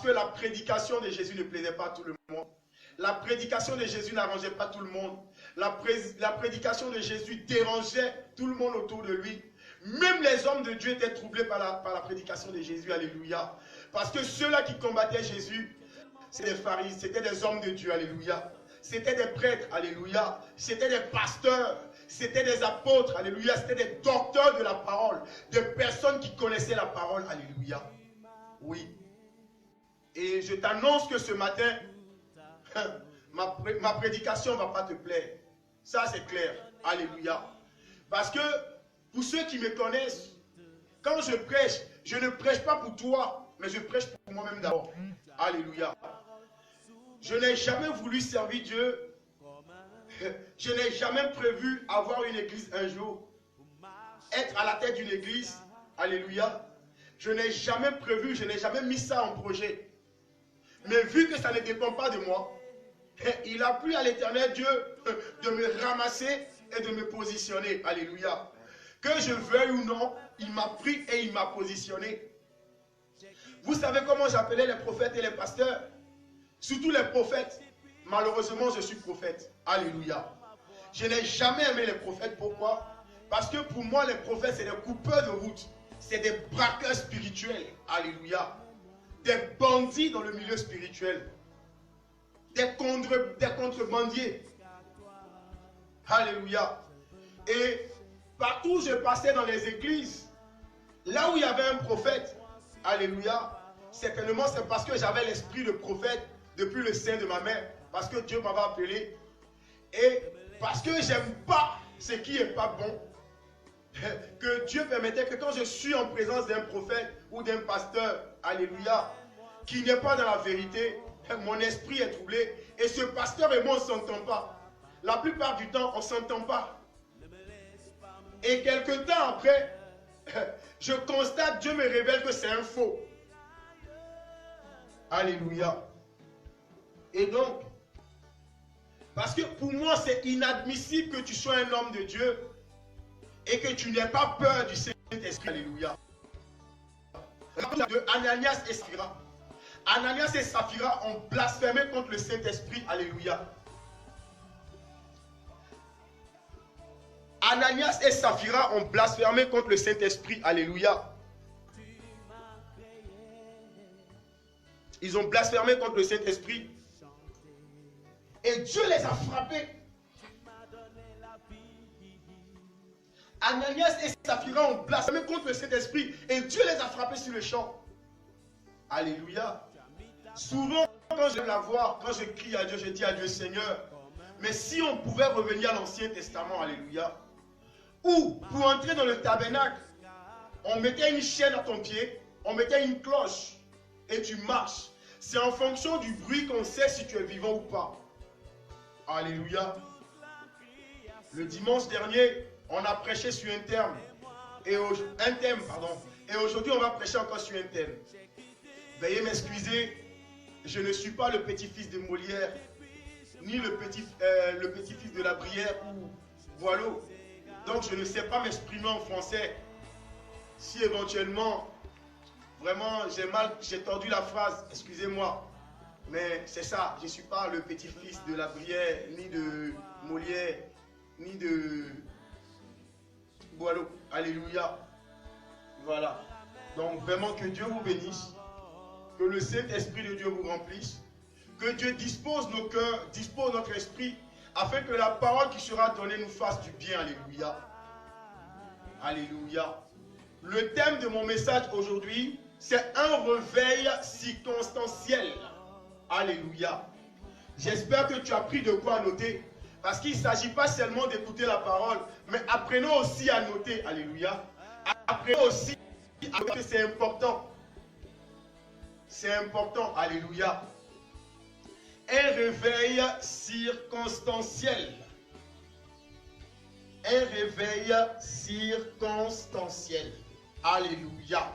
que la prédication de Jésus ne plaisait pas à tout le monde. La prédication de Jésus n'arrangeait pas tout le monde. La prédication de Jésus dérangeait tout le monde autour de lui. Même les hommes de Dieu étaient troublés par la prédication de Jésus. Alléluia. Parce que ceux-là qui combattaient Jésus, c'était des pharisiens, c'était des hommes de Dieu. Alléluia. C'était des prêtres. Alléluia. C'était des pasteurs. C'était des apôtres. Alléluia. C'était des docteurs de la parole. Des personnes qui connaissaient la parole. Alléluia. Oui. Et je t'annonce que ce matin, ma prédication ne va pas te plaire. Ça, c'est clair. Alléluia. Parce que, pour ceux qui me connaissent, quand je prêche, je ne prêche pas pour toi, mais je prêche pour moi-même d'abord. Alléluia. Je n'ai jamais voulu servir Dieu. Je n'ai jamais prévu avoir une église un jour. Être à la tête d'une église. Alléluia. Je n'ai jamais prévu, je n'ai jamais mis ça en projet. Mais vu que ça ne dépend pas de moi, il a plu à l'Éternel Dieu de me ramasser et de me positionner. Alléluia. Que je veuille ou non, il m'a pris et il m'a positionné. Vous savez comment j'appelais les prophètes et les pasteurs? Surtout les prophètes. Malheureusement, je suis prophète. Alléluia. Je n'ai jamais aimé les prophètes. Pourquoi? Parce que pour moi, les prophètes, c'est des coupeurs de route. C'est des braqueurs spirituels. Alléluia. Des bandits dans le milieu spirituel. Des contrebandiers. Alléluia. Et partout où je passais dans les églises, là où il y avait un prophète, alléluia, certainement c'est parce que j'avais l'esprit de prophète depuis le sein de ma mère, parce que Dieu m'avait appelé, et parce que j'aime pas ce qui n'est pas bon, que Dieu permettait que quand je suis en présence d'un prophète ou d'un pasteur, alléluia, qui n'est pas dans la vérité, mon esprit est troublé, et ce pasteur et moi on ne s'entend pas. La plupart du temps on ne s'entend pas. Et quelque temps après, je constate, Dieu me révèle que c'est un faux. Alléluia. Et donc, parce que pour moi, c'est inadmissible que tu sois un homme de Dieu et que tu n'aies pas peur du Saint-Esprit. Alléluia. De Ananias et Saphira. Ananias et Saphira ont blasphémé contre le Saint-Esprit. Alléluia. Ananias et Saphira ont blasphémé contre le Saint-Esprit. Alléluia. Ils ont blasphémé contre le Saint-Esprit. Et Dieu les a frappés. Ananias et Saphira ont blasphémé contre le Saint-Esprit. Et Dieu les a frappés sur le champ. Alléluia. Souvent, quand je la vois, quand je crie à Dieu, je dis à Dieu, Seigneur, mais si on pouvait revenir à l'Ancien Testament, alléluia, où pour entrer dans le tabernacle, on mettait une chaîne à ton pied, on mettait une cloche et tu marches. C'est en fonction du bruit qu'on sait si tu es vivant ou pas. Alléluia. Le dimanche dernier, on a prêché sur un thème. Et aujourd'hui, on va prêcher encore sur un thème. Veuillez m'excuser, je ne suis pas le petit-fils de Molière, ni le petit-fils de La Brière ou Boileau. Donc je ne sais pas m'exprimer en français. Si éventuellement, vraiment, j'ai tordu la phrase, excusez-moi. Mais c'est ça, je ne suis pas le petit-fils de La Brière, ni de Molière, ni de Boileau. Alléluia. Voilà. Donc vraiment que Dieu vous bénisse, que le Saint-Esprit de Dieu vous remplisse, que Dieu dispose nos cœurs, dispose notre esprit, afin que la parole qui sera donnée nous fasse du bien. Alléluia. Alléluia. Le thème de mon message aujourd'hui, c'est un réveil circonstanciel. Alléluia. J'espère que tu as pris de quoi noter, parce qu'il ne s'agit pas seulement d'écouter la parole, mais apprenons aussi à noter. Alléluia. Apprenons aussi à noter que c'est important. C'est important. Alléluia. Un réveil circonstanciel. Un réveil circonstanciel. Alléluia.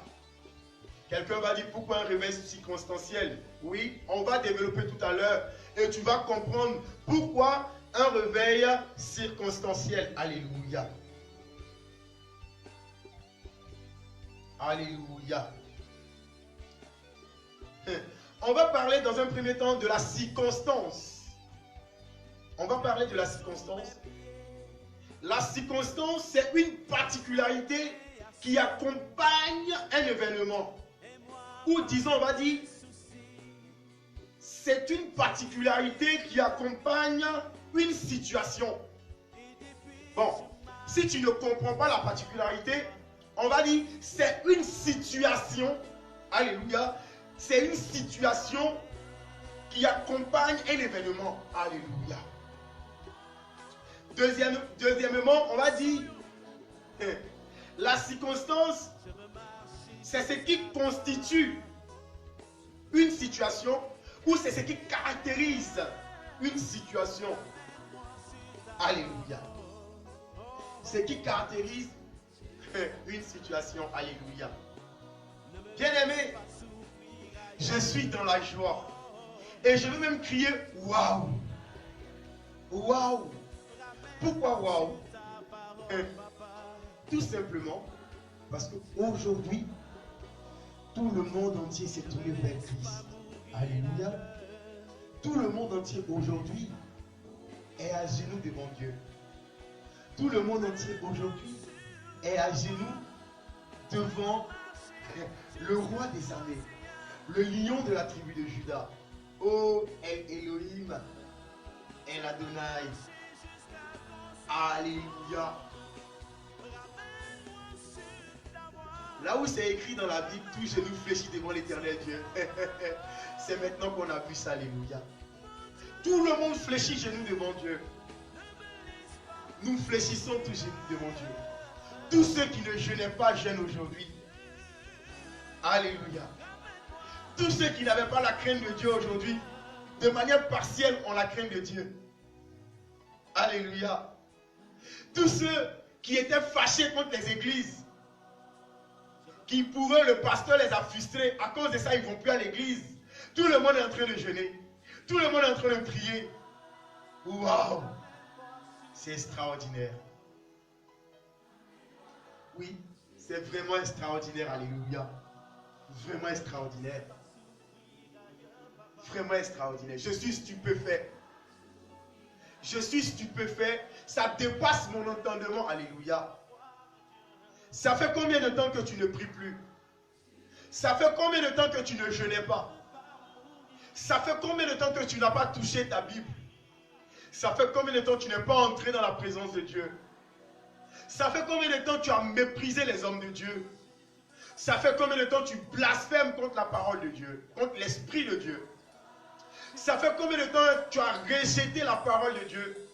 Quelqu'un va dire pourquoi un réveil circonstanciel? Oui, on va développer tout à l'heure et tu vas comprendre pourquoi un réveil circonstanciel. Alléluia. Alléluia. On va parler dans un premier temps de la circonstance. On va parler de la circonstance. La circonstance, c'est une particularité qui accompagne un événement. Ou disons, on va dire, c'est une particularité qui accompagne une situation. Bon, si tu ne comprends pas la particularité, on va dire, c'est une situation, alléluia, c'est une situation qui accompagne un événement, alléluia. Deuxièmement, on va dire, la circonstance, c'est ce qui constitue une situation ou c'est ce qui caractérise une situation. Alléluia. Ce qui caractérise une situation. Alléluia. Bien-aimé, je suis dans la joie. Et je veux même crier waouh. Waouh. Pourquoi waouh? Tout simplement parce qu'aujourd'hui, tout le monde entier s'est tourné vers Christ. Alléluia. Tout le monde entier aujourd'hui est à genoux devant Dieu. Tout le monde entier aujourd'hui est à genoux devant le roi des armées, le lion de la tribu de Juda. Oh, El Elohim, El Adonai. Alléluia. Là où c'est écrit dans la Bible, tout genou fléchit devant l'éternel Dieu. C'est maintenant qu'on a vu ça, alléluia. Tout le monde fléchit genoux devant Dieu. Nous fléchissons tous genoux devant Dieu. Tous ceux qui ne jeûnaient pas jeûnent aujourd'hui. Alléluia. Tous ceux qui n'avaient pas la crainte de Dieu aujourd'hui, de manière partielle, ont la crainte de Dieu. Alléluia. Tous ceux qui étaient fâchés contre les églises, qui pour eux, le pasteur les a frustrés, à cause de ça, ils ne vont plus à l'église. Tout le monde est en train de jeûner. Tout le monde est en train de prier. Waouh! C'est extraordinaire. Oui, c'est vraiment extraordinaire. Alléluia. Vraiment extraordinaire. Vraiment extraordinaire. Je suis stupéfait. Je suis stupéfait. Ça dépasse mon entendement. Alléluia. Ça fait combien de temps que tu ne pries plus? Ça fait combien de temps que tu ne jeûnais pas? Ça fait combien de temps que tu n'as pas touché ta Bible? Ça fait combien de temps que tu n'es pas entré dans la présence de Dieu? Ça fait combien de temps que tu as méprisé les hommes de Dieu? Ça fait combien de temps que tu blasphèmes contre la parole de Dieu, contre l'Esprit de Dieu? Ça fait combien de temps que tu as rejeté la parole de Dieu?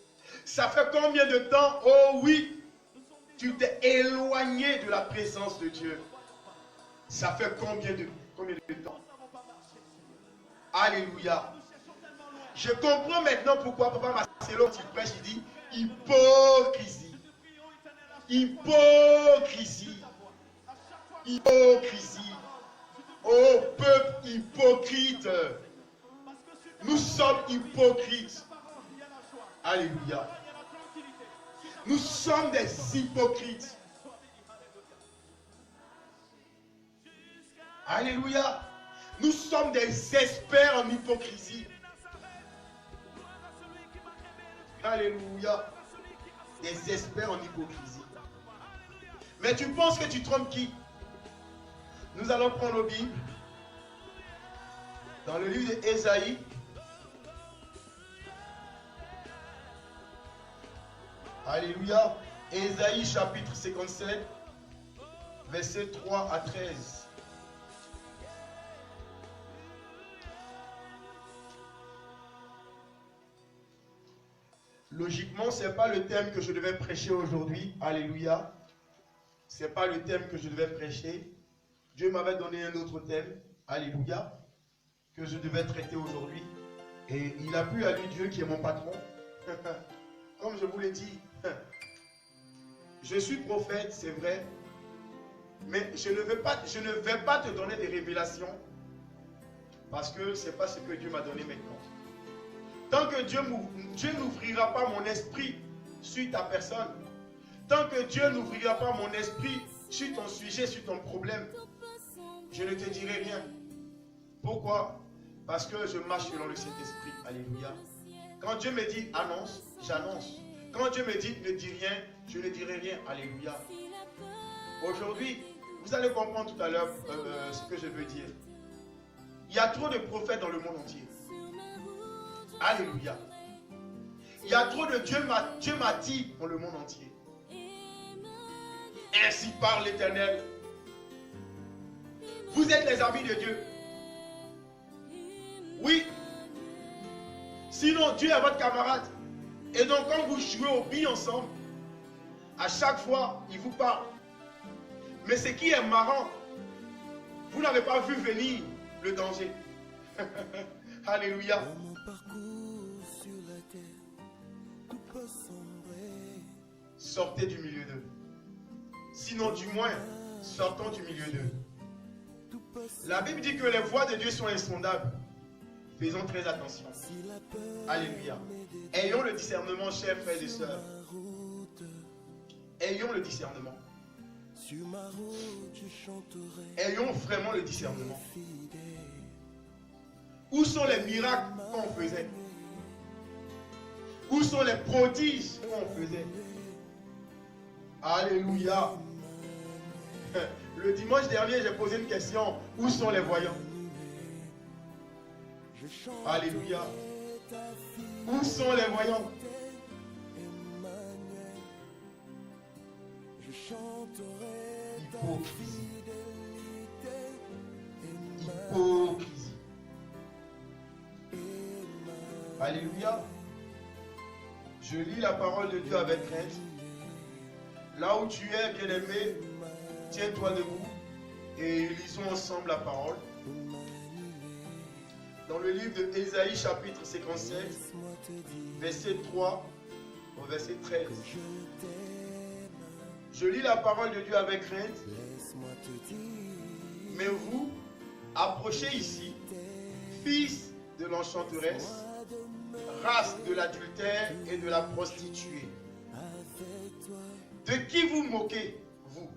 Ça fait combien de temps, oh oui, tu t'es éloigné de la présence de Dieu? Ça fait combien de temps? Alléluia. Je comprends maintenant pourquoi Papa Marcelo, il prêche, il dit hypocrisie. Hypocrisie. Hypocrisie. Oh peuple hypocrite. Nous sommes hypocrites. Alléluia. Nous sommes des hypocrites. Alléluia. Nous sommes des experts en hypocrisie. Alléluia. Des experts en hypocrisie. Mais tu penses que tu trompes qui? Nous allons prendre nos Bibles. Dans le livre d'Ésaïe. Alléluia. Ésaïe chapitre 57, versets 3 à 13. Logiquement, ce n'est pas le thème que je devais prêcher aujourd'hui. Alléluia. Ce n'est pas le thème que je devais prêcher. Dieu m'avait donné un autre thème. Alléluia. Que je devais traiter aujourd'hui. Et il a plu à lui, Dieu, qui est mon patron. Comme je vous l'ai dit, je suis prophète, c'est vrai. Mais je ne vais pas te donner des révélations. Parce que ce n'est pas ce que Dieu m'a donné maintenant. Tant que Dieu n'ouvrira pas mon esprit sur ta personne, tant que Dieu n'ouvrira pas mon esprit sur ton sujet, sur ton problème, je ne te dirai rien. Pourquoi? Parce que je marche selon le Saint-Esprit. Alléluia. Quand Dieu me dit annonce, j'annonce. Quand Dieu me dit ne dis rien, je ne dirai rien. Alléluia. Aujourd'hui, vous allez comprendre tout à l'heure ce que je veux dire. Il y a trop de prophètes dans le monde entier. Alléluia. Il y a trop de Dieu m'a dit dans le monde entier. Ainsi parle l'Éternel. Vous êtes les amis de Dieu. Oui. Sinon, Dieu est votre camarade. Et donc, quand vous jouez aux billes ensemble, à chaque fois, il vous parle. Mais ce qui est marrant, vous n'avez pas vu venir le danger. Alléluia. Sortez du milieu d'eux. Sinon, du moins, sortons du milieu d'eux. La Bible dit que les voies de Dieu sont insondables. Faisons très attention. Alléluia. Ayons le discernement, chers frères et sœurs. Ayons le discernement. Ayons vraiment le discernement. Où sont les miracles qu'on faisait? Où sont les prodiges qu'on faisait? Alléluia. Le dimanche dernier, j'ai posé une question. Où sont les voyants? Alléluia. Où sont les voyants? Hypocrisie. Hypocrisie. Alléluia. Je lis la parole de Dieu avec crainte. Là où tu es, bien-aimé, tiens-toi debout et lisons ensemble la parole. Dans le livre de Ésaïe, chapitre 57, verset 3 au verset 13. Je lis la parole de Dieu avec crainte. Mais vous, approchez ici, fils de l'enchanteresse, race de l'adultère et de la prostituée. De qui vous moquez, vous?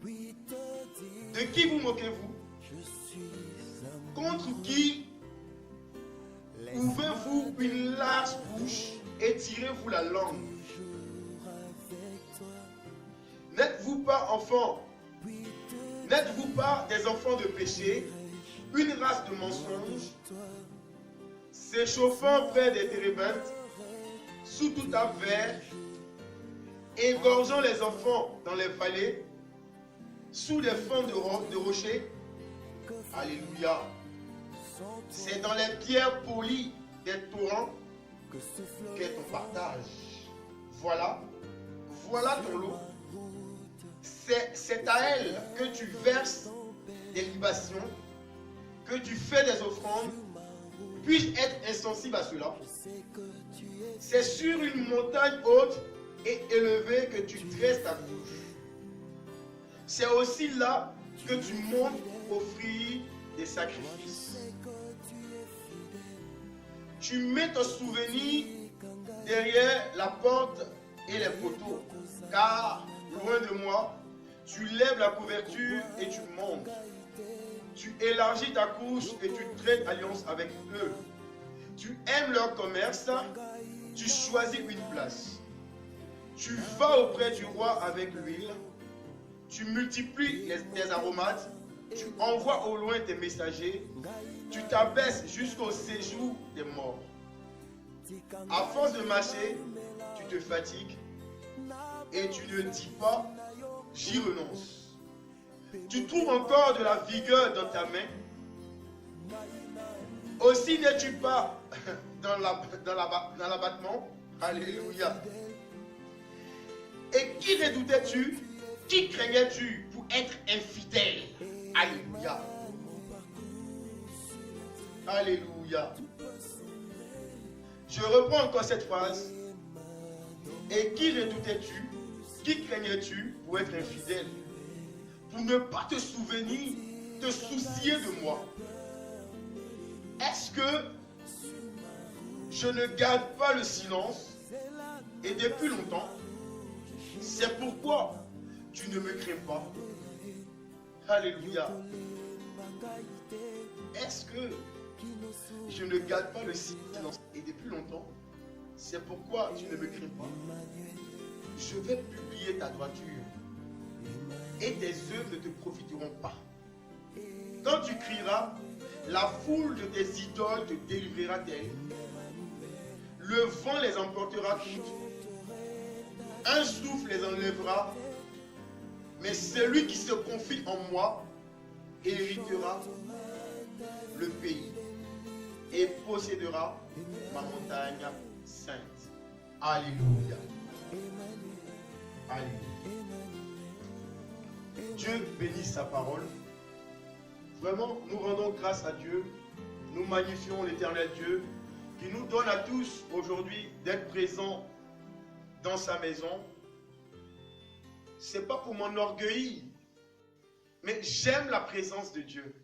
De qui vous moquez-vous? Contre qui ouvrez-vous une large bouche et tirez-vous la langue? N'êtes-vous pas enfants? N'êtes-vous pas des enfants de péché, une race de mensonges, s'échauffant près des térébintes, sous tout verre, égorgeant les enfants dans les vallées, sous des fonds de rochers? Alléluia. C'est dans les pierres polies des torrents qu'est ton partage. Voilà ton lot. C'est à elle que tu verses des libations, que tu fais des offrandes. Puis-je être insensible à cela? C'est sur une montagne haute et élevée que tu dresses ta bouche. C'est aussi là que tu montes offrir des sacrifices. Tu mets ton souvenir derrière la porte et les poteaux, car loin de moi, tu lèves la couverture et tu montes. Tu élargis ta couche et tu traites alliance avec eux. Tu aimes leur commerce, tu choisis une place. Tu vas auprès du roi avec l'huile, tu multiplies tes aromates, tu envoies au loin tes messagers, tu t'abaisses jusqu'au séjour des morts. À force de marcher, tu te fatigues et tu ne dis pas, j'y renonce. Tu trouves encore de la vigueur dans ta main. Aussi n'es-tu pas dans l'abattement. Alléluia. Et qui redoutais-tu? Qui craignais-tu pour être infidèle? Alléluia. Alléluia. Je reprends encore cette phrase. Et qui redoutais-tu? Qui craignais-tu pour être infidèle? Pour ne pas te souvenir, te soucier de moi. Est-ce que je ne garde pas le silence? Et depuis longtemps, c'est pourquoi tu ne me crains pas. Alléluia. Est-ce que je ne garde pas le silence. Et depuis longtemps, c'est pourquoi tu ne me cries pas. Je vais publier ta droiture. Et tes œuvres ne te profiteront pas. Quand tu crieras, la foule de tes idoles te délivrera d'elles. Le vent les emportera toutes. Un souffle les enlèvera. Mais celui qui se confie en moi héritera le pays et possédera ma montagne sainte. Alléluia. Alléluia. Dieu bénisse sa parole. Vraiment, nous rendons grâce à Dieu. Nous magnifions l'Éternel Dieu qui nous donne à tous aujourd'hui d'être présents dans sa maison. Ce n'est pas pour m'enorgueillir, mais j'aime la présence de Dieu.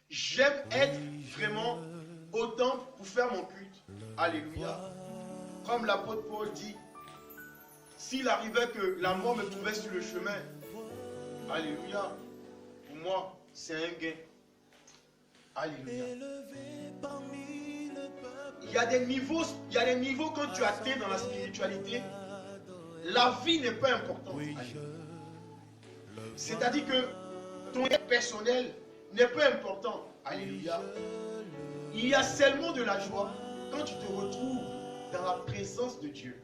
J'aime être vraiment au temple pour faire mon culte. Alléluia. Comme l'apôtre Paul dit, s'il arrivait que la mort me trouvait sur le chemin, alléluia, pour moi, c'est un gain. Alléluia. Il y a des niveaux quand tu atteins dans la spiritualité, la vie n'est pas importante. C'est-à-dire que ton être personnel n'est pas important. Alléluia. Il y a seulement de la joie quand tu te retrouves dans la présence de Dieu.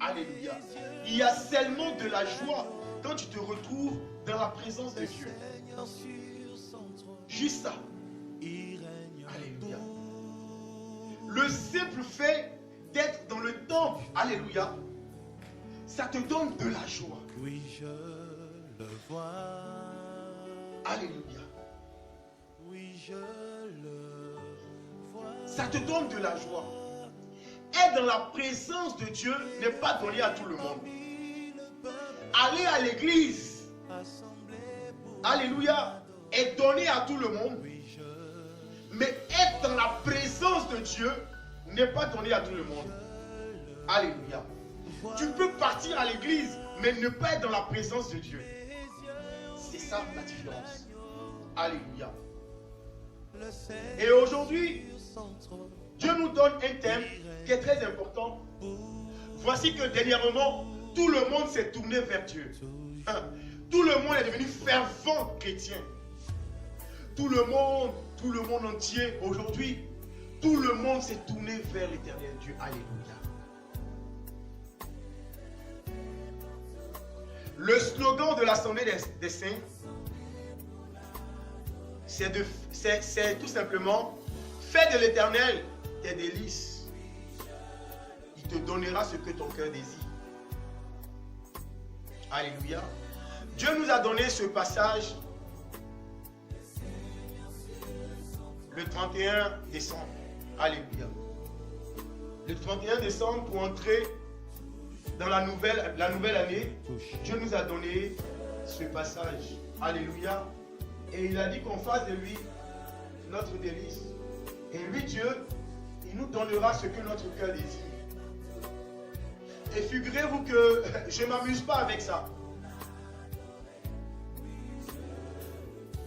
Alléluia. Il y a seulement de la joie quand tu te retrouves dans la présence de Dieu. Juste ça. Alléluia. Le simple fait d'être dans le temple, alléluia, ça te donne de la joie. Oui, je le vois. Alléluia. Oui, je le vois. Ça te donne de la joie. Être dans la présence de Dieu n'est pas donné à tout le monde. Aller à l'église, alléluia, est donné à tout le monde. Mais être dans la présence de Dieu n'est pas donné à tout le monde. Alléluia. Tu peux partir à l'église, mais ne pas être dans la présence de Dieu. C'est ça la différence. Alléluia. Et aujourd'hui, Dieu nous donne un thème qui est très important. Voici que dernièrement, tout le monde s'est tourné vers Dieu. Tout le monde est devenu fervent chrétien. Tout le monde entier aujourd'hui, tout le monde s'est tourné vers l'éternel Dieu. Alléluia. Le slogan de l'Assemblée des Saints, c'est tout simplement: fais de l'éternel tes délices. Il te donnera ce que ton cœur désire. Alléluia. Dieu nous a donné ce passage le 31 décembre. Alléluia. Le 31 décembre, pour entrer dans la nouvelle année, Dieu nous a donné ce passage. Alléluia. Et il a dit qu'on fasse de lui notre délice. Et lui, Dieu, il nous donnera ce que notre cœur désire. Et figurez-vous que je ne m'amuse pas avec ça.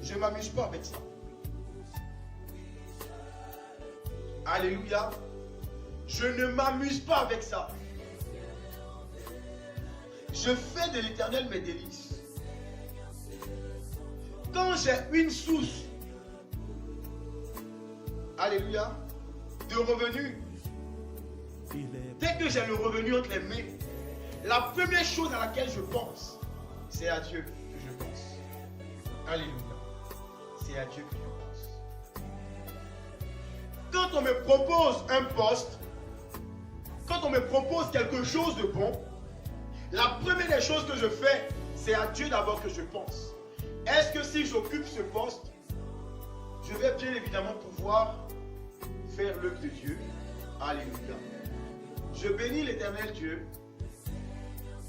Je ne m'amuse pas avec ça. Alléluia. Je ne m'amuse pas avec ça. Je fais de l'Éternel mes délices. Quand j'ai une source, alléluia, de revenus, dès que j'ai le revenu entre les mains, la première chose à laquelle je pense, c'est à Dieu que je pense. Alléluia. C'est à Dieu que je pense. Quand on me propose un poste, quand on me propose quelque chose de bon, la première des choses que je fais, c'est à Dieu d'abord que je pense. Est-ce que si j'occupe ce poste, je vais bien évidemment pouvoir faire l'œuvre de Dieu? Alléluia. Je bénis l'Éternel Dieu,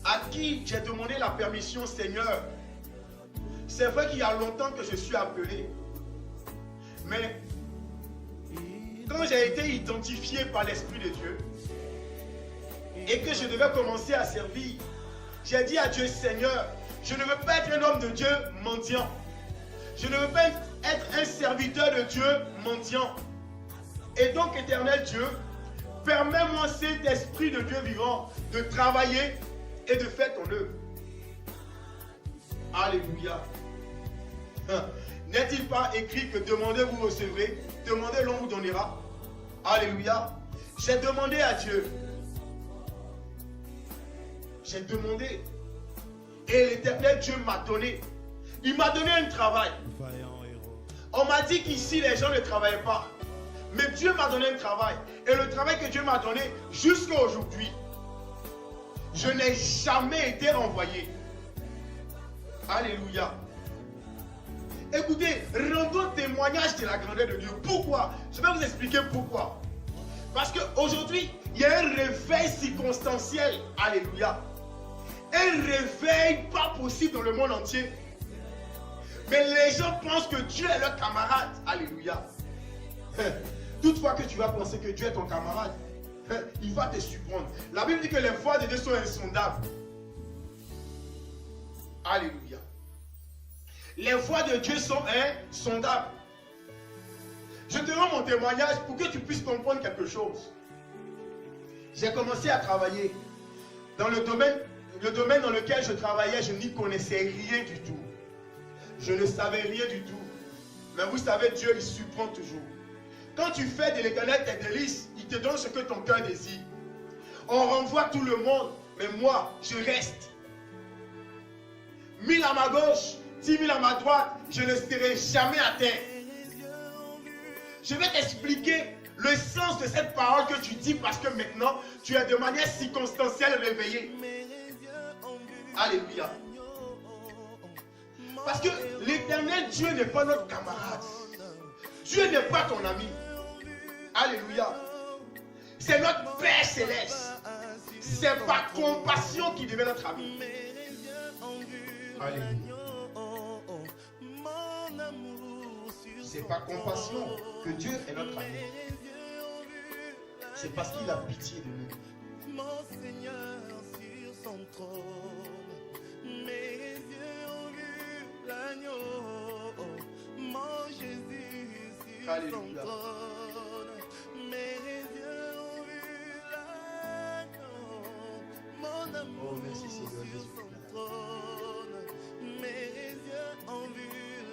à qui j'ai demandé la permission, Seigneur. C'est vrai qu'il y a longtemps que je suis appelé, mais quand j'ai été identifié par l'Esprit de Dieu et que je devais commencer à servir, j'ai dit à Dieu: Seigneur, je ne veux pas être un homme de Dieu mendiant. Je ne veux pas être un serviteur de Dieu mendiant. Et donc, éternel Dieu, permets-moi, cet esprit de Dieu vivant, de travailler et de faire ton œuvre. Alléluia. N'est-il pas écrit que demandez, vous recevrez, demandez, l'on vous donnera. Alléluia. J'ai demandé à Dieu. J'ai demandé. Et l'éternel Dieu m'a donné. Il m'a donné un travail. On m'a dit qu'ici les gens ne travaillaient pas. Mais Dieu m'a donné un travail. Et le travail que Dieu m'a donné jusqu'à aujourd'hui, je n'ai jamais été renvoyé. Alléluia. Écoutez, rendons témoignage de la grandeur de Dieu. Pourquoi? Je vais vous expliquer pourquoi. Parce qu'aujourd'hui, il y a un réveil circonstanciel. Alléluia. Un réveil pas possible dans le monde entier. Mais les gens pensent que Dieu est leur camarade. Alléluia. Toutefois que tu vas penser que Dieu est ton camarade, il va te surprendre. La Bible dit que les voies de Dieu sont insondables. Alléluia. Les voies de Dieu sont insondables. Je te rends mon témoignage pour que tu puisses comprendre quelque chose. J'ai commencé à travailler dans le domaine dans lequel je travaillais, je n'y connaissais rien du tout. Je ne savais rien du tout. Mais vous savez, Dieu, il surprend toujours. Quand tu fais de l'Éternel tes délices, il te donne ce que ton cœur désire. On renvoie tout le monde, mais moi, je reste. 1000 à ma gauche, 10 000 à ma droite, je ne serai jamais à terre. Je vais t'expliquer le sens de cette parole que tu dis parce que maintenant, tu es de manière circonstancielle réveillé. Alléluia. Parce que l'Éternel Dieu n'est pas notre camarade. Dieu n'est pas ton ami. Alléluia. C'est notre Père céleste. C'est par compassion qu'il devient notre ami. Alléluia. C'est par compassion que Dieu est notre ami. C'est parce qu'il a pitié de nous. Mon Seigneur sur son trône, mes yeux ont vu l'agneau. Mon Jésus sur son trône, mes yeux ont vu l'agneau. Mon amour sur son trône, mes yeux ont vu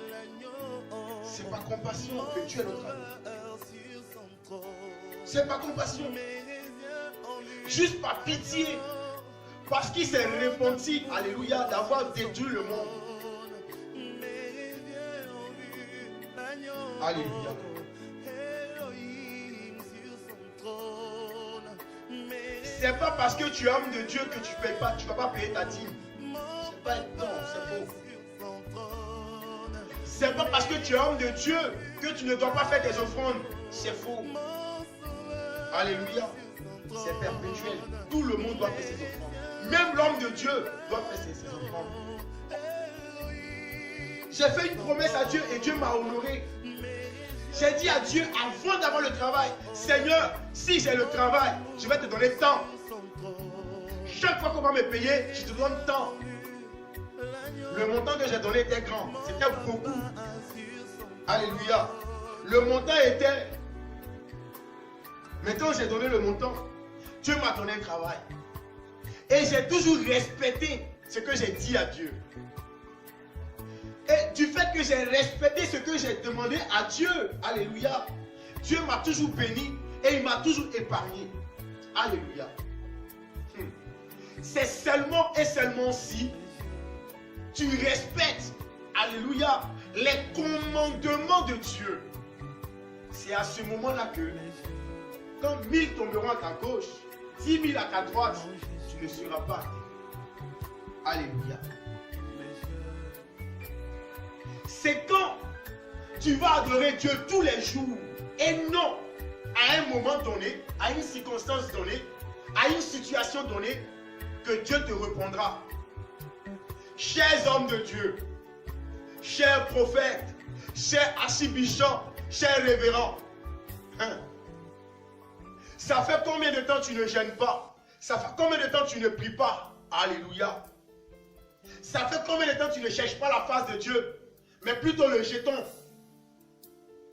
l'agneau. C'est par compassion que Dieu est notre ami. C'est par compassion. Juste par pitié. Parce qu'il s'est repenti, alléluia, d'avoir détruit le monde. Alléluia. C'est pas parce que tu es homme de Dieu que tu ne payes pas, tu ne vas pas payer ta dîme. C'est pas non, c'est faux. C'est pas parce que tu es homme de Dieu que tu ne dois pas faire tes offrandes. C'est faux. Alléluia. C'est perpétuel. Tout le monde doit faire ses offrandes. Même l'homme de Dieu doit faire ses offrandes. J'ai fait une promesse à Dieu et Dieu m'a honoré. J'ai dit à Dieu avant d'avoir le travail, Seigneur, si j'ai le travail, je vais te donner tant. Chaque fois qu'on va me payer, je te donne tant. Le montant que j'ai donné était grand. C'était beaucoup. Alléluia. Le montant était... Maintenant, j'ai donné le montant. Dieu m'a donné un travail. Et j'ai toujours respecté ce que j'ai dit à Dieu. Et du fait que j'ai respecté ce que j'ai demandé à Dieu, alléluia, Dieu m'a toujours béni et il m'a toujours épargné. Alléluia. C'est seulement et seulement si tu respectes, alléluia, les commandements de Dieu. C'est à ce moment-là que quand 1000 tomberont à ta gauche, 10 000 à ta droite, tu ne seras pas. Alléluia. C'est quand tu vas adorer Dieu tous les jours et non à un moment donné, à une circonstance donnée, à une situation donnée, que Dieu te répondra. Chers hommes de Dieu, chers prophètes, chers archibishops, chers révérends, ça fait combien de temps tu ne gênes pas? Ça fait combien de temps tu ne pries pas? Alléluia. Ça fait combien de temps tu ne cherches pas la face de Dieu, mais plutôt le jeton?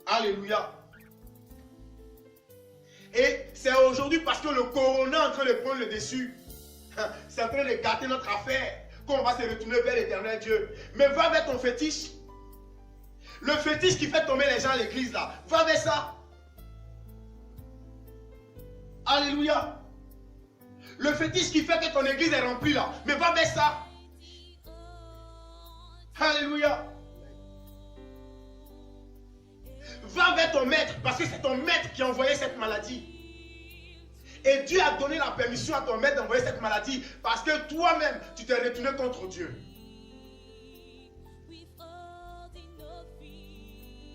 Alléluia. c'est aujourd'hui parce que le corona est en train de prendre le dessus. C'est en train de gâter notre affaire qu'on va se retourner vers l'éternel Dieu. Mais va vers ton fétiche. Le fétiche qui fait tomber les gens à l'église là. Va vers ça. Alléluia. Le fétiche qui fait que ton église est remplie là. Mais va vers ça. Alléluia. Va vers ton maître parce que c'est ton maître qui a envoyé cette maladie. Et Dieu a donné la permission à ton maître d'envoyer cette maladie parce que toi-même, tu t'es retourné contre Dieu.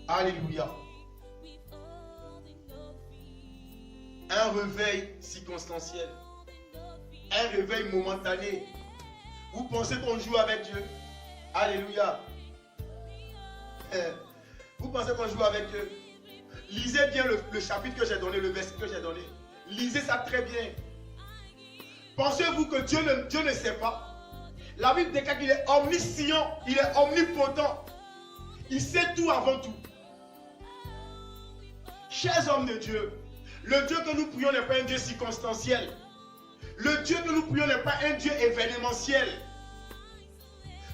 Alléluia. Un réveil circonstanciel. Un réveil momentané. Vous pensez qu'on joue avec Dieu? Alléluia. Vous pensez qu'on joue avec Dieu? Lisez bien le chapitre que j'ai donné, le verset que j'ai donné. Lisez ça très bien. Pensez-vous que Dieu ne sait pas? La Bible déclare qu'il est omniscient, il est omnipotent. Il sait tout avant tout. Chers hommes de Dieu, le Dieu que nous prions n'est pas un Dieu circonstanciel. Le Dieu que nous prions n'est pas un Dieu événementiel.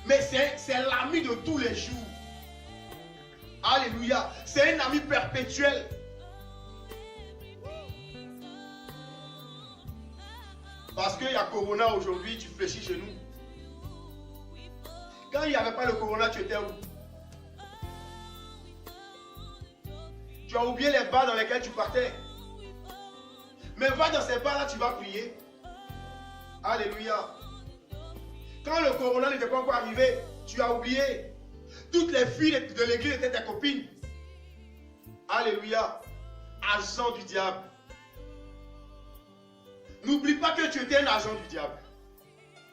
Mais c'est l'ami de tous les jours. Alléluia. C'est un ami perpétuel. Parce qu'il y a Corona aujourd'hui, tu fléchis chez nous. Quand il n'y avait pas le Corona, tu étais où? Tu as oublié les bars dans lesquels tu partais. Mais va dans ces bars-là, tu vas prier. Alléluia. Quand le Corona n'était pas encore arrivé, tu as oublié. Toutes les filles de l'église étaient tes copines. Alléluia. Agent du diable. N'oublie pas que tu étais un agent du diable.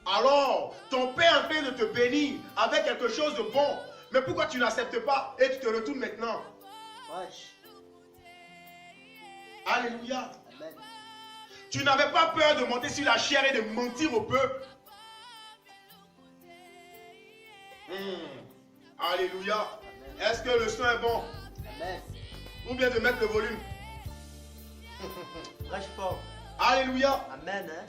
Alors, ton Père est en train de te bénir avec quelque chose de bon. Mais pourquoi tu n'acceptes pas et tu te retournes maintenant? Wesh. Alléluia. Amen. Tu n'avais pas peur de monter sur la chair et de mentir au peuple. Alléluia. Est-ce que le son est bon? Amen. Ou bien de mettre le volume? Prêche fort. Alléluia. Amen. Hein?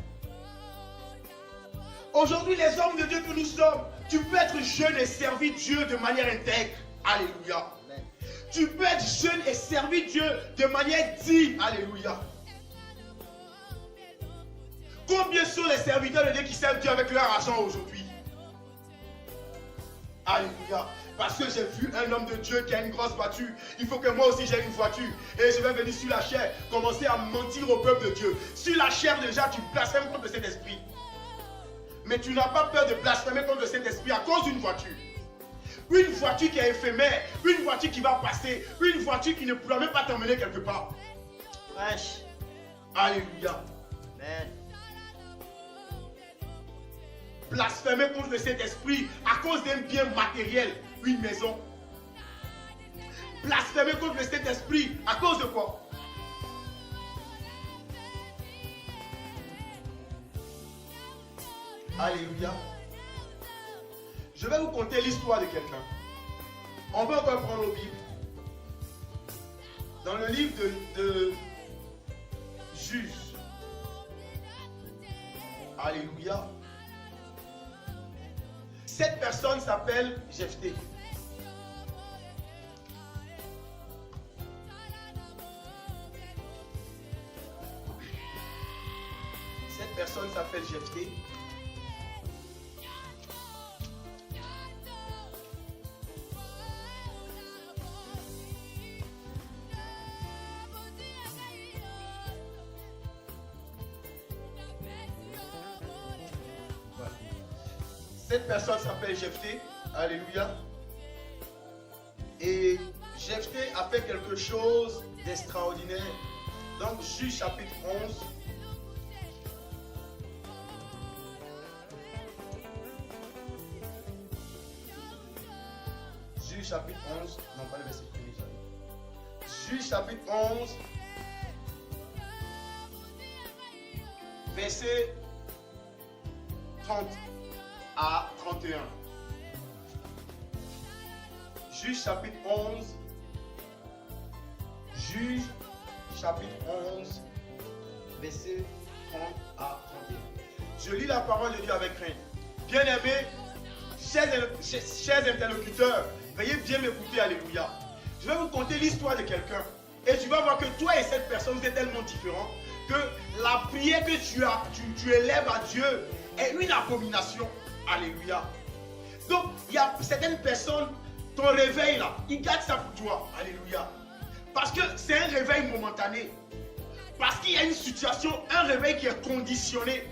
Aujourd'hui, les hommes de Dieu que nous sommes, tu peux être jeune et servir Dieu de manière intègre. Alléluia. Amen. Tu peux être jeune et servir Dieu de manière digne. Alléluia. Combien sont les serviteurs de Dieu qui servent Dieu avec leur argent aujourd'hui? Alléluia. Parce que j'ai vu un homme de Dieu qui a une grosse voiture. Il faut que moi aussi j'ai une voiture. Et je vais venir sur la chair, commencer à mentir au peuple de Dieu. Sur la chair déjà, tu blasphèmes contre cet esprit. Mais tu n'as pas peur de blasphémer contre cet esprit à cause d'une voiture. Une voiture qui est éphémère, une voiture qui va passer, une voiture qui ne pourra même pas t'emmener quelque part. Prêche. Alléluia. Amen. Blasphémer contre cet esprit à cause d'un bien matériel, une maison. Blasphémer contre cet esprit à cause de quoi? Alléluia. Je vais vous conter l'histoire de quelqu'un. On va encore prendre nos Bibles. Dans le livre de Juges. Alléluia. Cette personne s'appelle Jephthé. Cette personne s'appelle Jephthé. Cette personne s'appelle Jephthé. Alléluia. Et Jephthé a fait quelque chose d'extraordinaire. Donc, Juge chapitre 11. Juge chapitre 11. Non, pas le verset 1er. Juge chapitre 11. Verset 30 à 31. Juge chapitre 11. Juge chapitre 11. verset 30 à 31. Je lis la parole de Dieu avec crainte. Bien-aimés, chers interlocuteurs, veuillez bien m'écouter, alléluia. Je vais vous conter l'histoire de quelqu'un. Et tu vas voir que toi et cette personne, vous êtes tellement différents que la prière que tu élèves à Dieu est une abomination. Alléluia. Donc, il y a certaines personnes, ton réveil là, ils gardent ça pour toi. Alléluia. Parce que c'est un réveil momentané. Parce qu'il y a une situation, un réveil qui est conditionné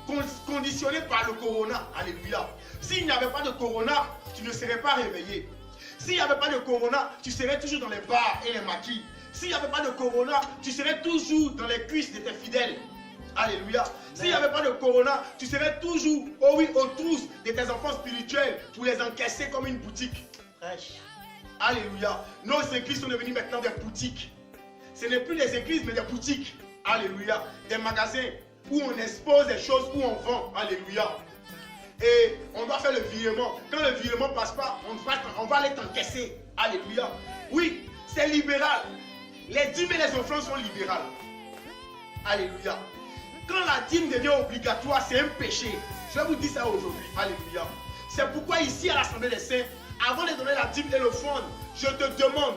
par le corona. Alléluia. S'il n'y avait pas de corona, tu ne serais pas réveillé. S'il n'y avait pas de corona, tu serais toujours dans les bars et les maquis. S'il n'y avait pas de corona, tu serais toujours dans les cuisses de tes fidèles. Alléluia. S'il n'y avait pas de corona, tu serais toujours, oh oui, aux trousses de tes enfants spirituels pour les encaisser comme une boutique. Prêche. Alléluia. Nos églises sont devenues maintenant des boutiques. Ce n'est plus des églises, mais des boutiques. Alléluia. Des magasins où on expose des choses, où on vend. Alléluia. Et on doit faire le virement. Quand le virement ne passe pas, on va aller t'encaisser. Alléluia. Oui, c'est libéral. Les dîmes et les offrandes sont libérales. Alléluia. Quand la dîme devient obligatoire, c'est un péché. Je vais vous dire ça aujourd'hui. Alléluia. C'est pourquoi ici à l'Assemblée des Saints, avant de donner la dîme et l'offrande, je te demande.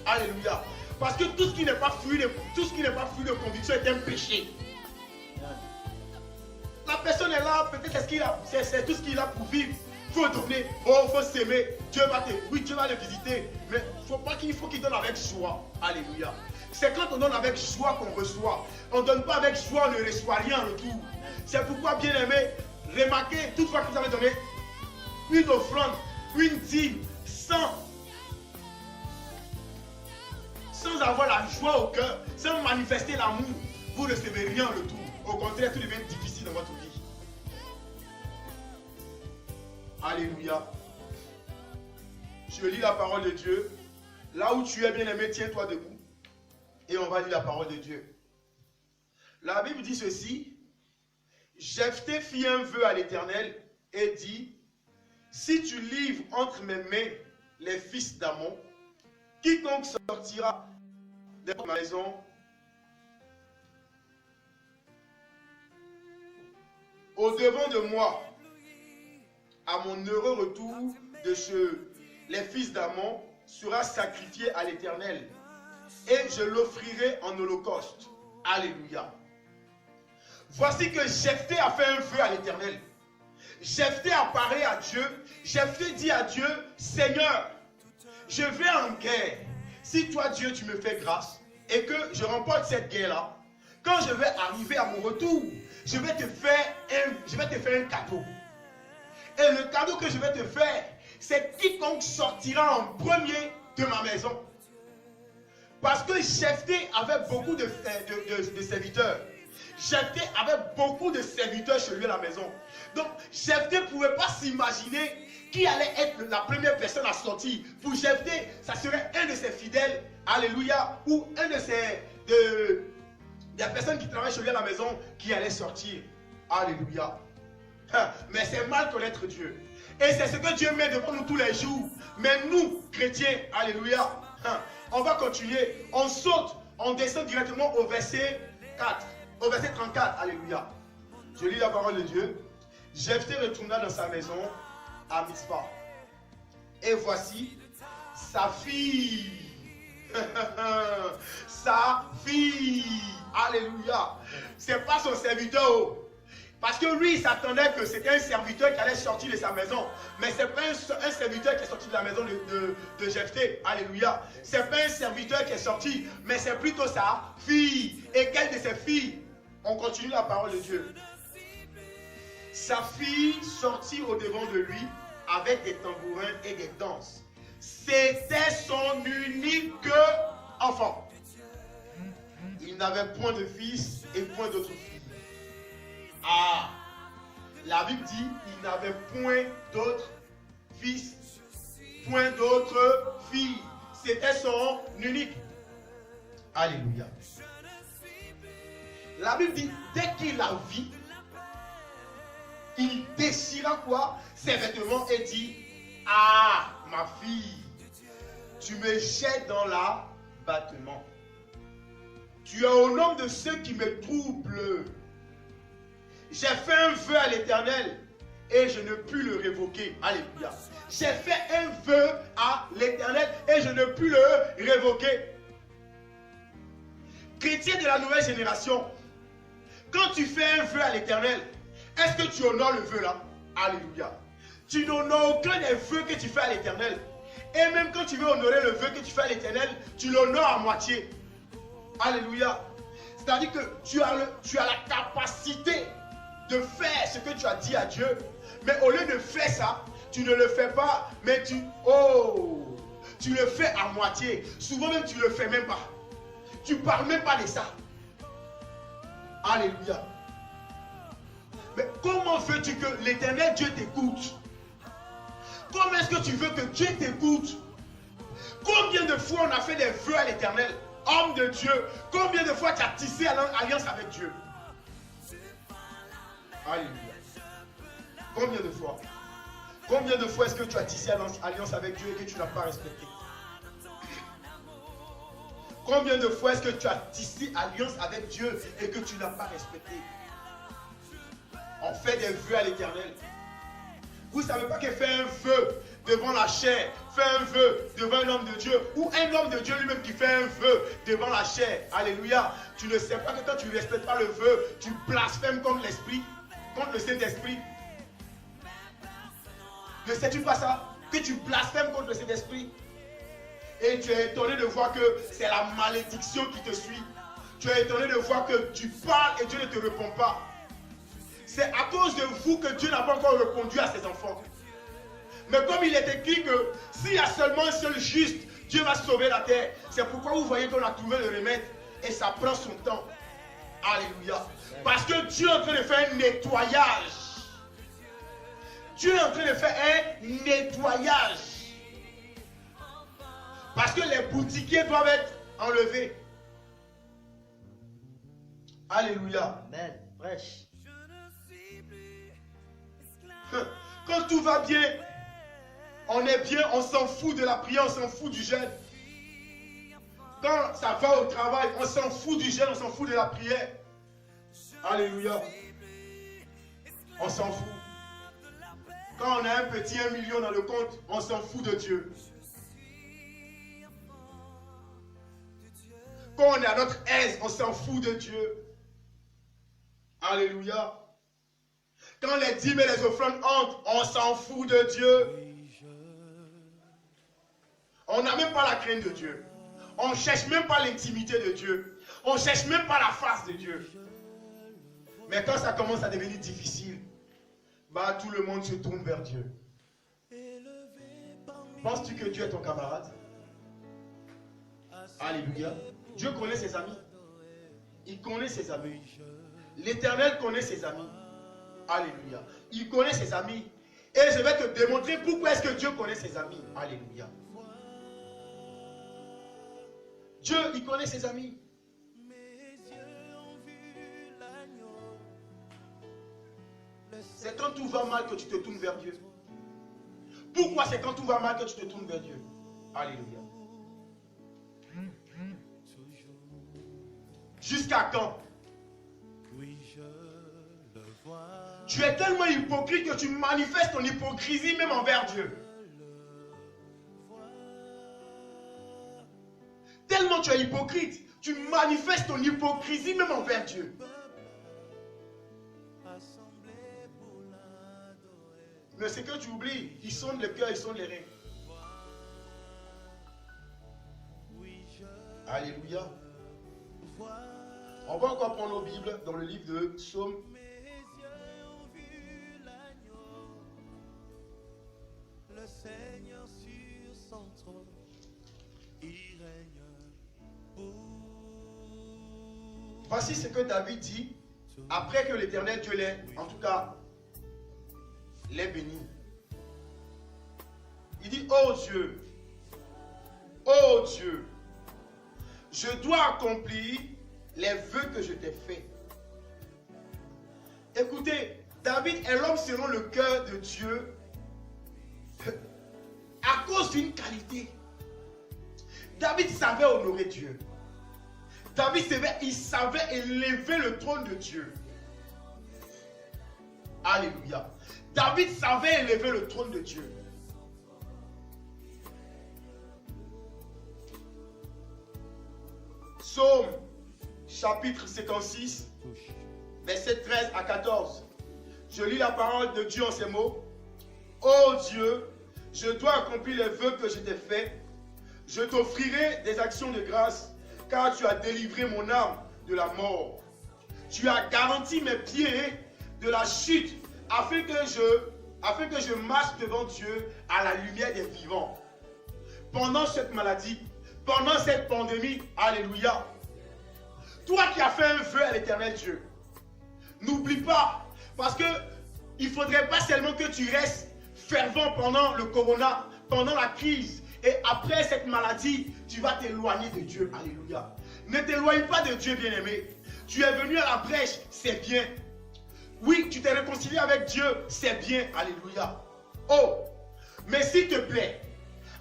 Alléluia. Parce que tout ce qui n'est pas fruit de conviction est un péché. La personne est là, peut-être c'est tout ce qu'il a pour vivre. Il faut donner, il faut s'aimer. Dieu va le visiter. Mais il faut qu'il donne avec joie. Alléluia. C'est quand on donne avec joie qu'on reçoit. On ne donne pas avec joie, on ne reçoit rien en retour. C'est pourquoi, bien aimé, remarquez, toutefois que vous avez donné une offrande, une dîme, sans avoir la joie au cœur, sans manifester l'amour, vous ne recevez rien en retour. Au contraire, tout devient difficile dans votre vie. Alléluia. Je lis la parole de Dieu. Là où tu es, bien-aimé, tiens-toi debout. Et on va lire la parole de Dieu. La Bible dit ceci. Jephthé fit un vœu à l'Éternel et dit, si tu livres entre mes mains les fils d'Ammon, quiconque sortira de ma maison au-devant de moi, à mon heureux retour de chez les fils d'Ammon, sera sacrifié à l'Éternel, et je l'offrirai en holocauste. Alléluia. Voici que Jephthé a fait un vœu à l'Éternel. Jephthé a parlé à Dieu. Jephthé dit à Dieu, Seigneur, je vais en guerre. Si toi, Dieu, tu me fais grâce et que je remporte cette guerre-là, quand je vais arriver à mon retour, je vais te faire un cadeau. Et le cadeau que je vais te faire, c'est quiconque sortira en premier de ma maison. Parce que Jephthé avait beaucoup de serviteurs. Jephthé avait beaucoup de serviteurs chez lui à la maison. Donc, Jephthé ne pouvait pas s'imaginer qui allait être la première personne à sortir. Pour Jephthé, ça serait un de ses fidèles, alléluia, ou un des personnes qui travaillent chez lui à la maison qui allait sortir. Alléluia. Mais c'est mal connaître Dieu. Et c'est ce que Dieu met devant nous tous les jours. Mais nous, chrétiens, alléluia, on va continuer. On saute, on descend directement au verset 4. Au verset 34, alléluia. Je lis la parole de Dieu. Jephthé retourna dans sa maison à Mitzpah. Et voici sa fille. Sa fille. Alléluia. C'est pas son serviteur. Parce que lui, il s'attendait que c'était un serviteur qui allait sortir de sa maison. Mais ce n'est pas un serviteur qui est sorti de la maison de Jephthé. Alléluia. Ce n'est pas un serviteur qui est sorti, mais c'est plutôt sa fille. Et quelle de ses filles? On continue la parole de Dieu. Sa fille sortit au-devant de lui avec des tambourins et des danses. C'était son unique enfant. Il n'avait point de fils et point d'autres filles. Ah, la Bible dit il n'avait point d'autres fils, point d'autres filles. C'était son unique. Alléluia. La Bible dit dès qu'il la vit, il déchira quoi? Ses vêtements et dit, ah, ma fille, tu me jettes dans l'abattement. tu es au nombre de ceux qui me troublent. J'ai fait un vœu à l'Éternel et je ne puis le révoquer. Alléluia. J'ai fait un vœu à l'Éternel et je ne puis le révoquer. Chrétien de la nouvelle génération, quand tu fais un vœu à l'Éternel, est-ce que tu honores le vœu là? Alléluia. Tu n'honores aucun des vœux que tu fais à l'Éternel. Et même quand tu veux honorer le vœu que tu fais à l'Éternel, tu l'honores à moitié. Alléluia. C'est-à-dire que tu as la capacité de faire ce que tu as dit à Dieu. Mais au lieu de faire ça, tu ne le fais pas, mais tu le fais à moitié. Souvent même tu ne le fais même pas. Tu ne parles même pas de ça. Alléluia. Mais comment veux-tu que l'Éternel Dieu t'écoute? Comment est-ce que tu veux que Dieu t'écoute? Combien de fois on a fait des vœux à l'Éternel? Homme de Dieu, combien de fois tu as tissé alliance avec Dieu? Alléluia. Combien de fois? Combien de fois est-ce que tu as tissé alliance avec Dieu et que tu n'as pas respecté? Combien de fois est-ce que tu as tissé alliance avec Dieu et que tu n'as pas respecté? On fait des vœux à l'Éternel. Vous ne savez pas que faire un vœu devant la chair, faire un vœu devant un homme de Dieu, ou un homme de Dieu lui-même qui fait un vœu devant la chair, alléluia, tu ne sais pas que quand tu ne respectes pas le vœu, tu blasphèmes contre l'Esprit, contre le Saint-Esprit. Ne sais-tu pas ça? Que tu blasphèmes contre le Saint-Esprit? Et tu es étonné de voir que c'est la malédiction qui te suit. Tu es étonné de voir que tu parles et Dieu ne te répond pas. C'est à cause de vous que Dieu n'a pas encore répondu à ses enfants. Mais comme il est écrit que s'il y a seulement un seul juste, Dieu va sauver la terre. C'est pourquoi vous voyez qu'on a trouvé le remède et ça prend son temps. Alléluia. Parce que Dieu est en train de faire un nettoyage. Dieu est en train de faire un nettoyage. Parce que les boutiquiers doivent être enlevés. Alléluia. Amen. Prêche. Quand tout va bien, on est bien, on s'en fout de la prière, on s'en fout du jeûne. Quand ça va au travail, on s'en fout du jeûne, on s'en fout de la prière. Alléluia. On s'en fout. Quand on a un petit 1 million dans le compte, on s'en fout de Dieu. Quand on est à notre aise, on s'en fout de Dieu. Alléluia. Quand les dîmes et les offrandes entrent, on s'en fout de Dieu. On n'a même pas la crainte de Dieu. On ne cherche même pas l'intimité de Dieu. On ne cherche même pas la face de Dieu. Mais quand ça commence à devenir difficile, bah, tout le monde se tourne vers Dieu. Penses-tu que Dieu est ton camarade? Alléluia. Dieu connaît ses amis. Il connaît ses amis. L'Éternel connaît ses amis. Alléluia. Il connaît ses amis. Et je vais te démontrer pourquoi est-ce que Dieu connaît ses amis. Alléluia. Dieu, il connaît ses amis. C'est quand tout va mal que tu te tournes vers Dieu. Pourquoi c'est quand tout va mal que tu te tournes vers Dieu? Alléluia. Jusqu'à quand? Tu es tellement hypocrite que tu manifestes ton hypocrisie même envers Dieu. Tellement tu es hypocrite, tu manifestes ton hypocrisie même envers Dieu. Mais c'est que tu oublies, ils sondent le cœur, ils sondent les reins. Alléluia. On va encore prendre nos Bibles dans le livre de Psaume. Le Seigneur sur son trône, il règne pour. Voici ce que David dit après que l'Éternel Dieu l'ait, en tout cas, l'ait béni. Il dit, oh Dieu, je dois accomplir les vœux que je t'ai faits. Écoutez, David est l'homme selon le cœur de Dieu à cause d'une qualité. David savait honorer Dieu. David il savait élever le trône de Dieu. Alléluia. David savait élever le trône de Dieu. Psaume chapitre 56, verset 13 à 14. Je lis la parole de Dieu en ces mots. Ô Dieu, je dois accomplir les vœux que je t'ai faits. Je t'offrirai des actions de grâce, car tu as délivré mon âme de la mort. Tu as garanti mes pieds de la chute, afin que je marche devant Dieu à la lumière des vivants. Pendant cette maladie, pendant cette pandémie, alléluia. Toi qui as fait un vœu à l'Éternel Dieu, n'oublie pas, parce que il ne faudrait pas seulement que tu restes fervent pendant le corona, pendant la crise, et après cette maladie, tu vas t'éloigner de Dieu, alléluia. Ne t'éloigne pas de Dieu, bien-aimé. Tu es venu à la brèche, c'est bien. Oui, tu t'es réconcilié avec Dieu, c'est bien, alléluia. Oh, mais s'il te plaît,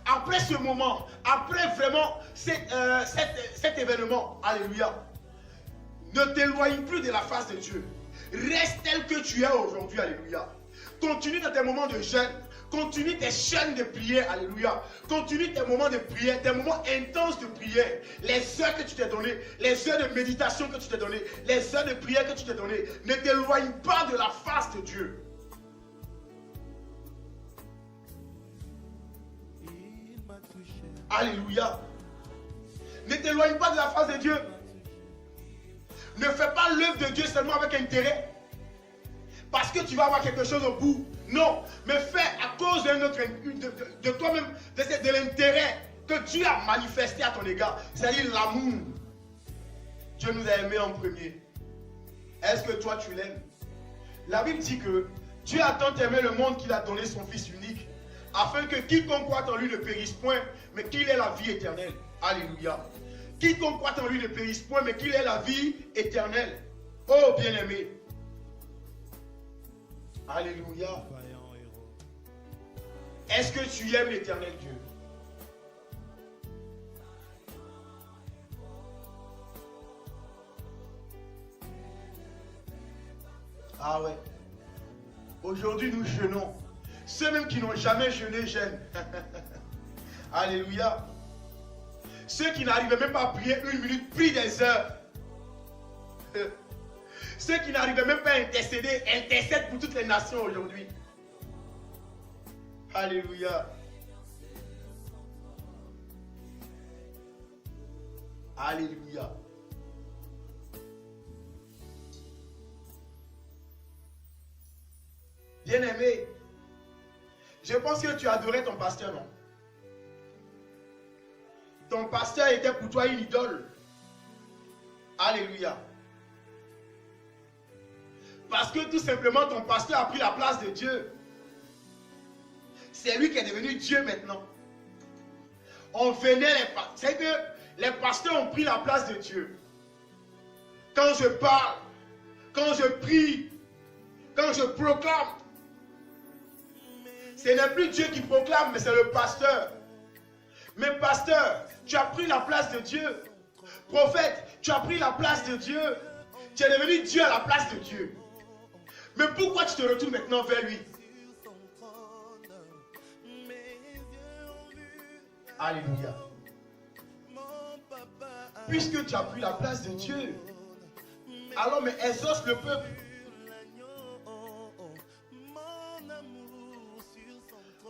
après ce moment, après vraiment cet événement, alléluia, ne t'éloigne plus de la face de Dieu. Reste tel que tu es aujourd'hui, alléluia. Continue dans tes moments de jeûne, continue tes chaînes de prière, alléluia. Continue tes moments de prière, tes moments intenses de prière. Les heures que tu t'es données, les heures de méditation que tu t'es données, les heures de prière que tu t'es données. Ne t'éloigne pas de la face de Dieu. Alléluia. Ne t'éloigne pas de la face de Dieu. Ne fais pas l'œuvre de Dieu seulement avec intérêt. Parce que tu vas avoir quelque chose au bout. Non. Mais fais à cause de toi-même, de l'intérêt que Dieu a manifesté à ton égard. C'est-à-dire l'amour. Dieu nous a aimés en premier. Est-ce que toi tu l'aimes? La Bible dit que Dieu a tant aimé le monde qu'il a donné son Fils unique, afin que quiconque croit en lui ne périsse point, mais qu'il ait la vie éternelle. Alléluia. Quiconque croit en lui ne périsse point, mais qu'il ait la vie éternelle. Oh bien-aimé. Alléluia. Est-ce que tu aimes l'éternel Dieu? Ah ouais. Aujourd'hui nous jeûnons. Ceux même qui n'ont jamais jeûné jeûnent. Alléluia. Ceux qui n'arrivaient même pas à prier une minute, prient des heures. Ceux qui n'arrivaient même pas à intercéder, intercèdent pour toutes les nations aujourd'hui. Alléluia. Alléluia. Bien-aimé, je pense que tu adorais ton pasteur, non? Ton pasteur était pour toi une idole. Alléluia. Parce que tout simplement ton pasteur a pris la place de Dieu. C'est lui qui est devenu Dieu maintenant. On venait les pasteurs. C'est que les pasteurs ont pris la place de Dieu. Quand je parle, quand je prie, quand je proclame, ce n'est plus Dieu qui proclame, mais c'est le pasteur. Mais pasteur, tu as pris la place de Dieu. Prophète, tu as pris la place de Dieu. Tu es devenu Dieu à la place de Dieu. Mais pourquoi tu te retournes maintenant vers lui? Alléluia. Puisque tu as pris la place de Dieu, alors mais exauce le peuple.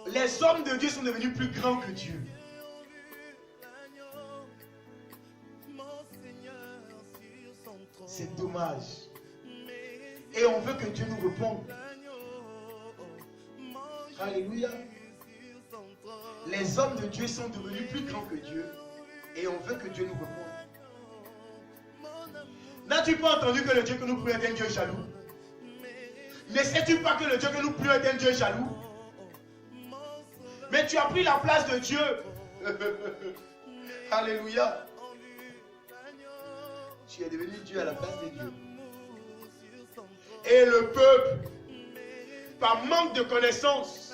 Les hommes de Dieu sont devenus plus grands que Dieu. C'est dommage. Et on veut que Dieu nous réponde. Alléluia. Les hommes de Dieu sont devenus plus grands que Dieu. Et on veut que Dieu nous réponde. N'as-tu pas entendu que le Dieu que nous prions est un Dieu jaloux? Ne sais-tu pas que le Dieu que nous prions est un Dieu jaloux? Mais tu as pris la place de Dieu. Alléluia. Tu es devenu Dieu à la place de Dieu. Et le peuple, par manque de connaissance,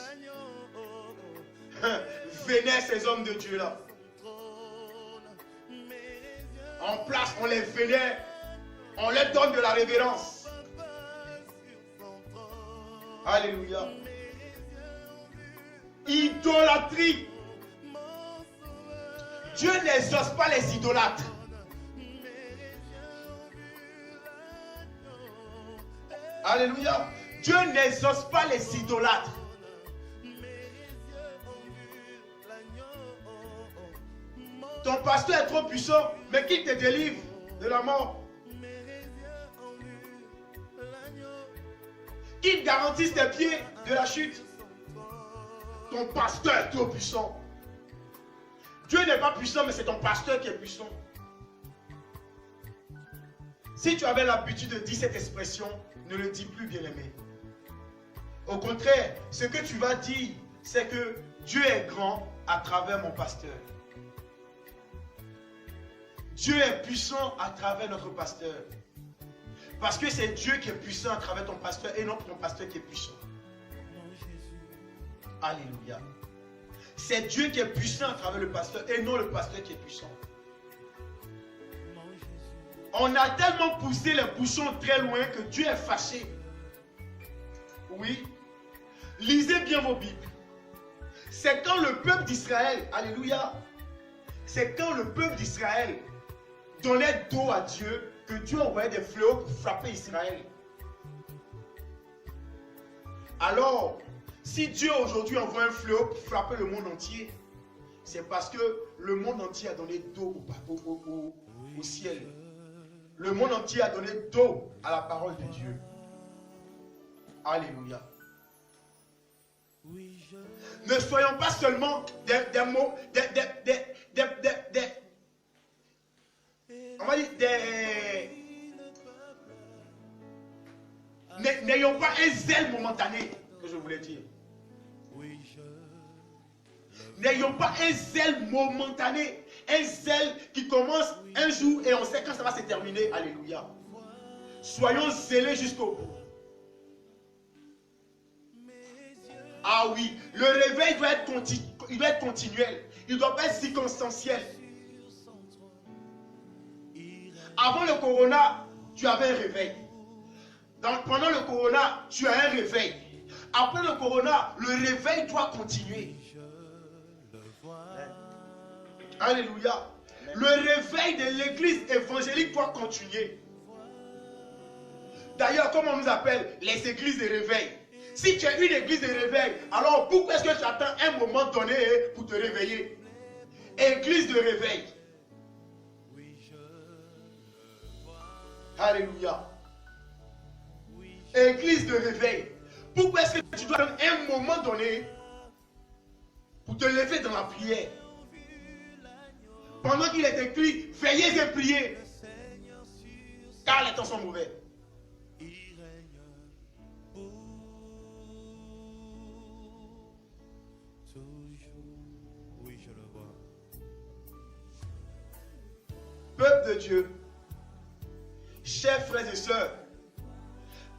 vénère ces hommes de Dieu là. en place, on les vénère, on leur donne de la révérence. Alléluia. Idolâtrie. Dieu n'exauce pas les idolâtres. Alléluia. Dieu n'exauce pas les idolâtres. Ton pasteur est trop puissant, mais qu'il te délivre de la mort. Qu'il garantisse tes pieds de la chute. Ton pasteur est trop puissant. Dieu n'est pas puissant, mais c'est ton pasteur qui est puissant. Si tu avais l'habitude de dire cette expression, ne le dis plus, bien-aimé. Au contraire, ce que tu vas dire, c'est que Dieu est grand à travers mon pasteur. Dieu est puissant à travers notre pasteur. Parce que c'est Dieu qui est puissant à travers ton pasteur et non ton pasteur qui est puissant. Alléluia. C'est Dieu qui est puissant à travers le pasteur et non le pasteur qui est puissant. On a tellement poussé les bouchons très loin que Dieu est fâché. Oui. Lisez bien vos Bibles. C'est quand le peuple d'Israël, alléluia, c'est quand le peuple d'Israël donnait dos à Dieu que Dieu envoyait des fléaux pour frapper Israël. Alors, si Dieu aujourd'hui envoie un fléau pour frapper le monde entier, c'est parce que le monde entier a donné dos au ciel. Le monde entier a donné dos à la parole de Dieu. Alléluia. Ne soyons pas seulement des mots, on va dire n'ayons pas un zèle momentané, que je voulais dire. N'ayons pas un zèle momentané, un zèle qui commence un jour et on sait quand ça va se terminer. Alléluia. Soyons zélés jusqu'au bout. Ah oui, le réveil doit être continuel. Il ne doit pas être circonstanciel. Avant le corona, tu avais un réveil. Pendant le corona, tu as un réveil. Après le corona, le réveil doit continuer. Alléluia. Le réveil de l'église évangélique doit continuer. D'ailleurs, comme on nous appelle, les églises de réveil. Si tu es une église de réveil, alors pourquoi est-ce que tu attends un moment donné pour te réveiller? Église de réveil. Alléluia. Église de réveil. Pourquoi est-ce que tu dois attendre un moment donné pour te lever dans la prière? Pendant qu'il est écrit, veillez et priez, car les temps sont mauvais. Peuple de Dieu, chers frères et sœurs,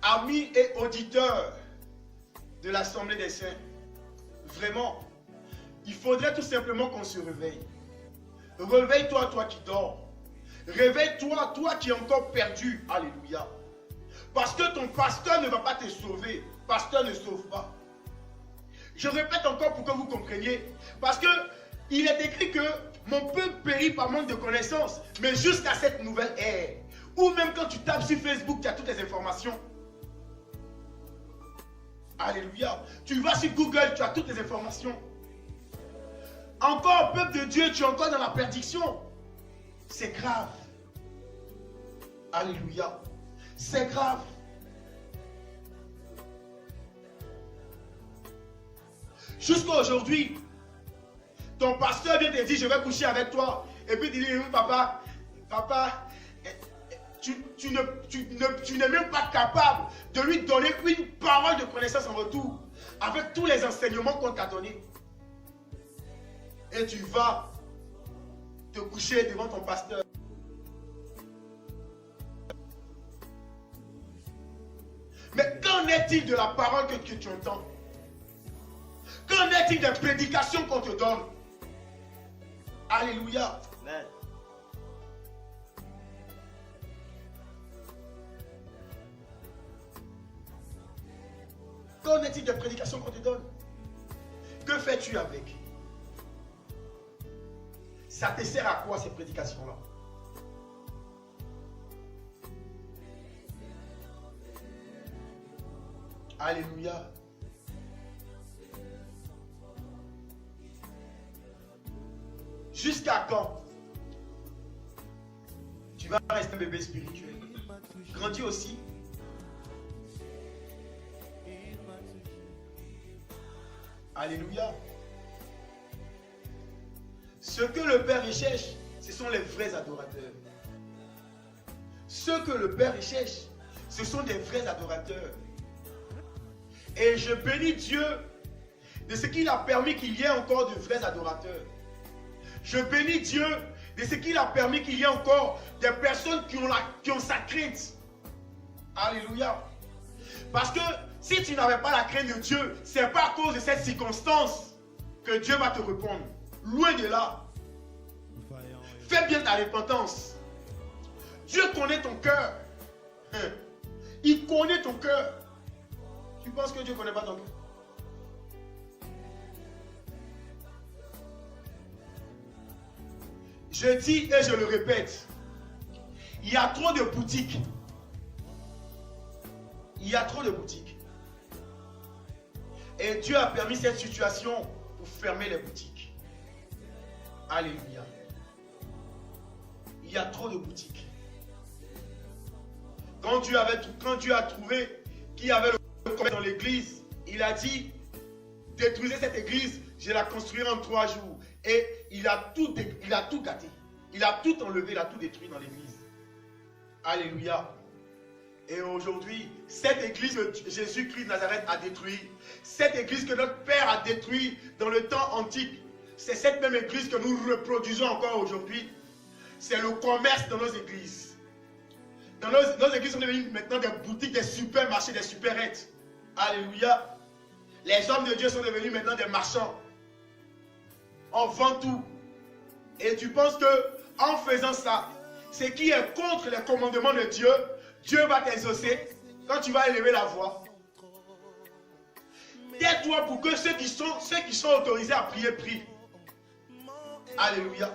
amis et auditeurs de l'Assemblée des Saints, vraiment, il faudrait tout simplement qu'on se réveille. Réveille-toi, toi qui dors. Réveille-toi, toi qui es encore perdu. Alléluia. Parce que ton pasteur ne va pas te sauver. Pasteur ne sauve pas. Je répète encore pour que vous compreniez. Parce que il est écrit que mon peuple périt par manque de connaissances. Mais jusqu'à cette nouvelle ère, ou même quand tu tapes sur Facebook, tu as toutes les informations. Alléluia. Tu vas sur Google, tu as toutes les informations. Encore, peuple de Dieu, tu es encore dans la perdition. C'est grave. Alléluia. C'est grave. Jusqu'à aujourd'hui, ton pasteur vient te dire, je vais coucher avec toi. Et puis il dit, oui, papa, tu n'es même pas capable de lui donner une parole de connaissance en retour. Avec tous les enseignements qu'on t'a donnés. Et tu vas te coucher devant ton pasteur. Mais qu'en est-il de la parole que tu entends? Qu'en est-il des prédications qu'on te donne? Alléluia. Amen. Qu'en est-il des prédications qu'on te donne? Que fais-tu avec? Ça te sert à quoi ces prédications-là? Alléluia. Jusqu'à quand tu vas rester un bébé spirituel? Grandis aussi. Alléluia. Ce que le Père recherche, ce sont les vrais adorateurs. Ce que le Père recherche, ce sont des vrais adorateurs. Et je bénis Dieu de ce qu'il a permis qu'il y ait encore de vrais adorateurs. Je bénis Dieu de ce qu'il a permis qu'il y ait encore des personnes qui ont sa crainte. Alléluia. Parce que si tu n'avais pas la crainte de Dieu, ce n'est pas à cause de cette circonstance que Dieu va te répondre. Loin de là. Fais bien ta repentance. Dieu connaît ton cœur. Il connaît ton cœur. Tu penses que Dieu ne connaît pas ton cœur? Je dis et je le répète, il y a trop de boutiques. Il y a trop de boutiques. Et Dieu a permis cette situation pour fermer les boutiques. Alléluia. Il y a trop de boutiques. Quand Dieu a trouvé qu'il y avait le commerce dans l'église, il a dit, détruisez cette église, je la construirai en 3 jours. Et il a tout gâté. Il a tout enlevé, il a tout détruit dans l'église. Alléluia. Et aujourd'hui, cette église que Jésus-Christ de Nazareth a détruite, cette église que notre Père a détruite dans le temps antique, c'est cette même église que nous reproduisons encore aujourd'hui. C'est le commerce dans nos églises. Dans nos églises sont devenues maintenant des boutiques, des supermarchés, des supérettes. Alléluia. Les hommes de Dieu sont devenus maintenant des marchands. On vend tout. Et tu penses que en faisant ça, ce qui est contre les commandements de Dieu, Dieu va t'exaucer quand tu vas élever la voix. Tais-toi pour que ceux qui sont autorisés à prier prient. Alléluia.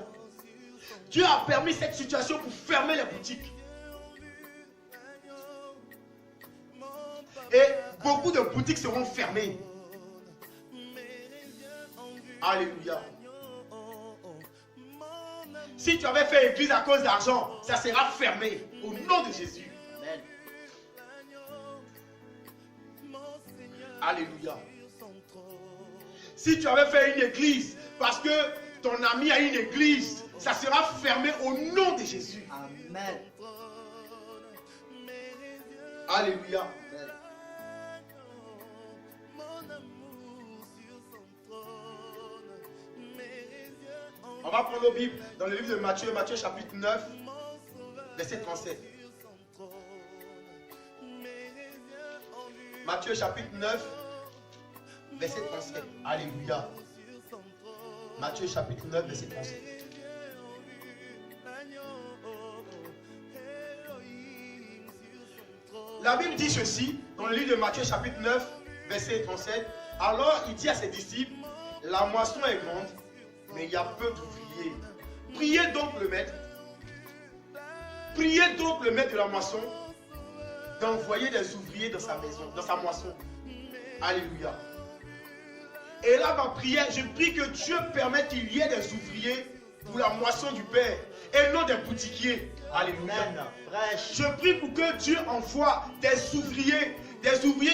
Dieu a permis cette situation pour fermer les boutiques. Et beaucoup de boutiques seront fermées. Alléluia. Si tu avais fait église à cause d'argent, ça sera fermé. Au nom de Jésus. Amen. Alléluia. Si tu avais fait une église parce que ton ami a une église, ça sera fermé au nom de Jésus. Amen. Alléluia. On va prendre nos Bibles dans le livre de Matthieu, Matthieu chapitre 9, verset 37. Matthieu chapitre 9, verset 37. Alléluia. Matthieu chapitre 9, verset 37. La Bible dit ceci, dans le livre de Matthieu chapitre 9, verset 37. Alors il dit à ses disciples, la moisson est grande, mais il y a peu d'ouvriers. Priez donc le maître. Priez donc le maître de la moisson d'envoyer des ouvriers dans sa maison, dans sa moisson. Alléluia. Et là, ma prière, je prie que Dieu permette qu'il y ait des ouvriers pour la moisson du Père et non des boutiquiers. Alléluia. Amen. Je prie pour que Dieu envoie des ouvriers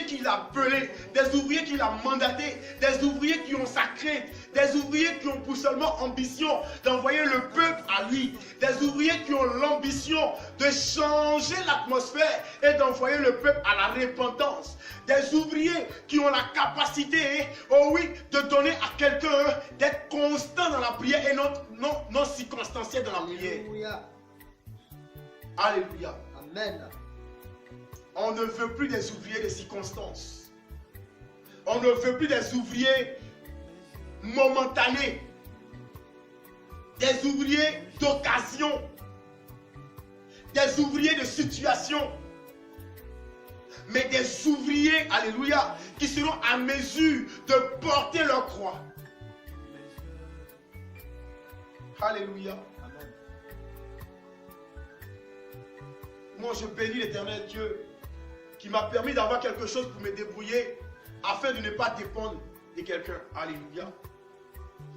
qu'il a appelés, des ouvriers qu'il a mandatés, des ouvriers qui ont sa crainte, des ouvriers qui ont pour seulement ambition d'envoyer le peuple à lui, des ouvriers qui ont l'ambition de changer l'atmosphère et d'envoyer le peuple à la repentance, des ouvriers qui ont la capacité, oh oui, de donner à quelqu'un d'être constant dans la prière et non circonstanciel dans la prière. Alléluia. Alléluia. Amen. On ne veut plus des ouvriers de circonstances. On ne veut plus des ouvriers momentanés. Des ouvriers d'occasion. Des ouvriers de situation. mais des ouvriers, alléluia, qui seront à mesure de porter leur croix. Alléluia. Amen. Moi, je bénis l'Éternel Dieu qui m'a permis d'avoir quelque chose pour me débrouiller afin de ne pas dépendre de quelqu'un. Alléluia.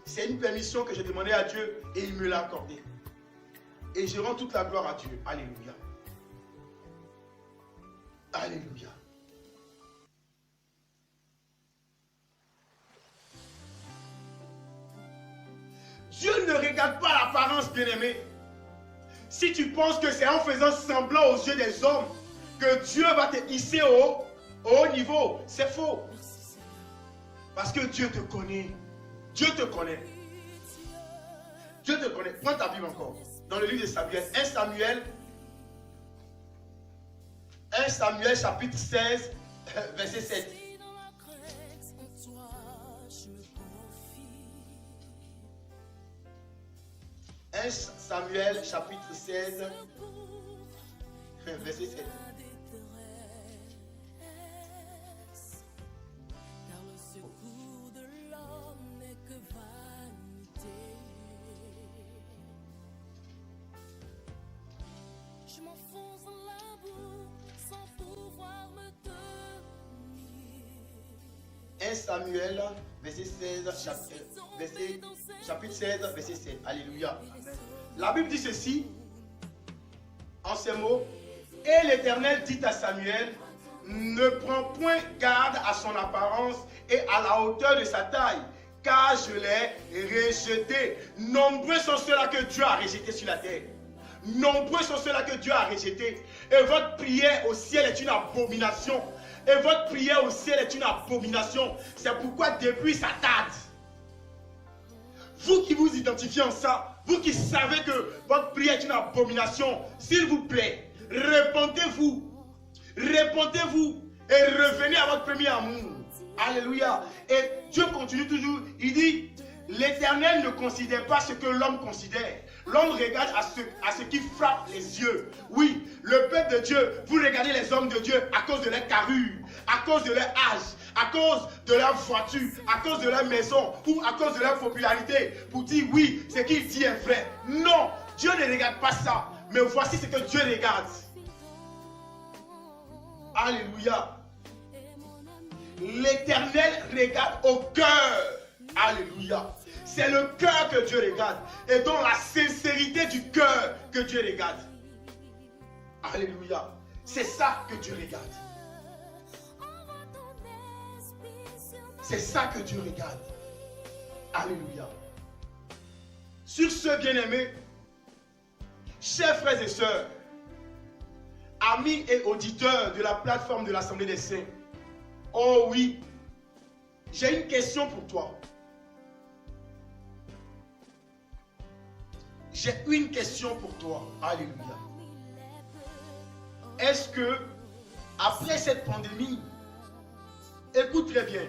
C'est une permission que j'ai demandé à Dieu et il me l'a accordée. Et je rends toute la gloire à Dieu. Alléluia. Alléluia. Dieu ne regarde pas l'apparence, bien-aimé. Si tu penses que c'est en faisant semblant aux yeux des hommes que Dieu va te hisser au haut niveau, c'est faux. Parce que Dieu te connaît. Dieu te connaît. Dieu te connaît. Prends ta Bible encore. Dans le livre de Samuel. 1 Samuel chapitre 16, verset 7. 1 Samuel chapitre 16, verset 7. Je m'enfonce dans la boue sans pouvoir me tenir. 1 Samuel, verset 16, chapitre 16, verset 7. Alléluia. La Bible dit ceci, en ces mots. Et l'Éternel dit à Samuel, ne prends point garde à son apparence et à la hauteur de sa taille, car je l'ai rejeté. Nombreux sont ceux-là que Dieu a rejetés sur la terre. Nombreux sont ceux-là que Dieu a rejetés. Et votre prière au ciel est une abomination. Et votre prière au ciel est une abomination. C'est pourquoi depuis ça tarde. Vous qui vous identifiez en ça, vous qui savez que votre prière est une abomination, s'il vous plaît, répentez-vous. Répentez-vous et revenez à votre premier amour. Alléluia. Et Dieu continue toujours. Il dit, l'Éternel ne considère pas ce que l'homme considère. L'homme regarde à ce qui frappe les yeux. Oui, le peuple de Dieu, vous regardez les hommes de Dieu à cause de leur carrure, à cause de leur âge, à cause de leur voiture, à cause de leur maison ou à cause de leur popularité pour dire oui, ce qu'il dit est vrai. Non, Dieu ne regarde pas ça. Mais voici ce que Dieu regarde. Alléluia. L'Éternel regarde au cœur. Alléluia. C'est le cœur que Dieu regarde. Et donc la sincérité du cœur que Dieu regarde. Alléluia. C'est ça que Dieu regarde. C'est ça que Dieu regarde. Alléluia. Sur ce, bien-aimés, chers frères et sœurs, amis et auditeurs de la plateforme de l'Assemblée des Saints, oh oui, j'ai une question pour toi. J'ai une question pour toi. Alléluia. Est-ce que, après cette pandémie, écoute très bien,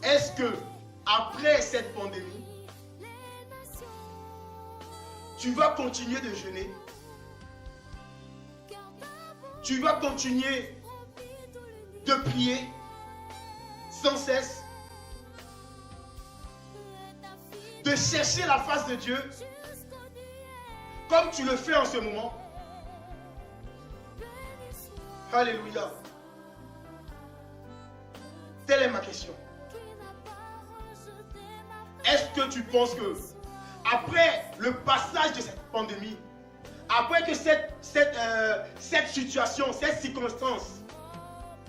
est-ce que, après cette pandémie, tu vas continuer de jeûner? Tu vas continuer de prier sans cesse, de chercher la face de Dieu comme tu le fais en ce moment? Alléluia. Telle est ma question. Est-ce que tu penses que après le passage de cette pandémie, après que cette situation, cette circonstance,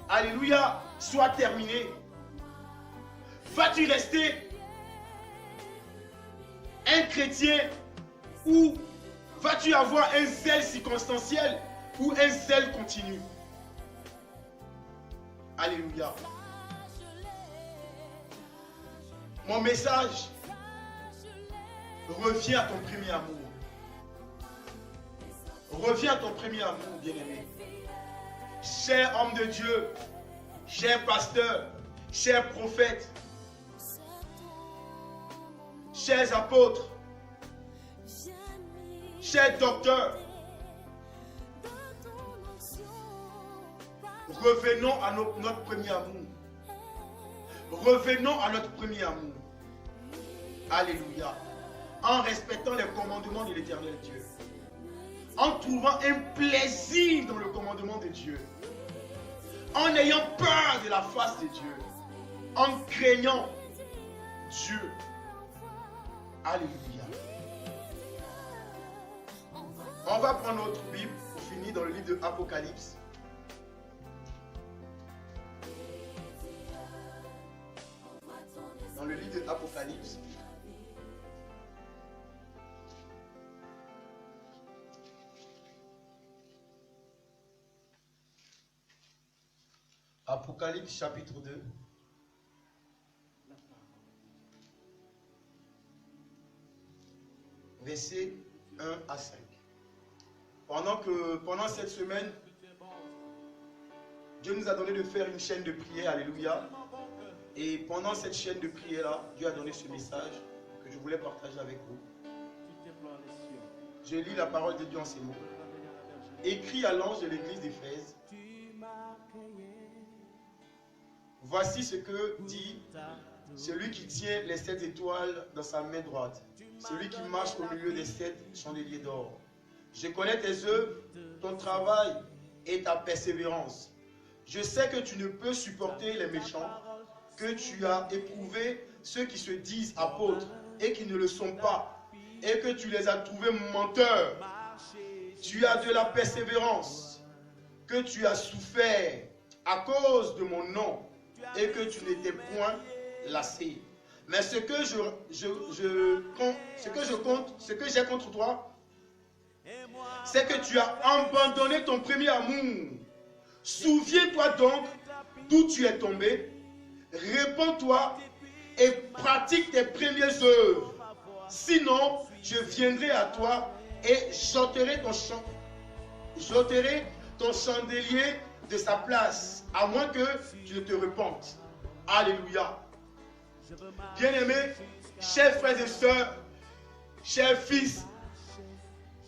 alléluia, soit terminée, vas-tu rester un chrétien ou vas-tu avoir un zèle circonstanciel ou un zèle continu? Alléluia. Mon message, reviens à ton premier amour. Reviens à ton premier amour, bien-aimé. Cher homme de Dieu, cher pasteur, cher prophète, chers apôtres, chers docteurs, Revenons à notre premier amour. Revenons à notre premier amour. Alléluia. En respectant les commandements de l'Éternel Dieu. En trouvant un plaisir dans le commandement de Dieu. En ayant peur de la face de Dieu. En craignant Dieu. Alléluia. On va prendre notre Bible pour finir dans le livre de Apocalypse. Dans le livre de Apocalypse. Apocalypse chapitre 2. Versets 1 à 5. Pendant cette semaine, Dieu nous a donné de faire une chaîne de prière, alléluia. Et pendant cette chaîne de prière-là, Dieu a donné ce message que je voulais partager avec vous. Je lis la parole de Dieu en ces mots. Écrit à l'ange de l'église d'Éphèse. Voici ce que dit celui qui tient les 7 étoiles dans sa main droite, celui qui marche au milieu des 7 chandeliers d'or. Je connais tes œuvres, ton travail et ta persévérance. Je sais que tu ne peux supporter les méchants, que tu as éprouvé ceux qui se disent apôtres et qui ne le sont pas, et que tu les as trouvés menteurs. Tu as de la persévérance, que tu as souffert à cause de mon nom, et que tu n'étais point lassé. Mais ce que j'ai contre toi, c'est que tu as abandonné ton premier amour. Souviens-toi donc d'où tu es tombé, répands-toi et pratique tes premières œuvres. Sinon, je viendrai à toi et j'ôterai ton chandelier de sa place, à moins que tu ne te repentes. Alléluia. Bien-aimés, chers frères et sœurs, chers fils,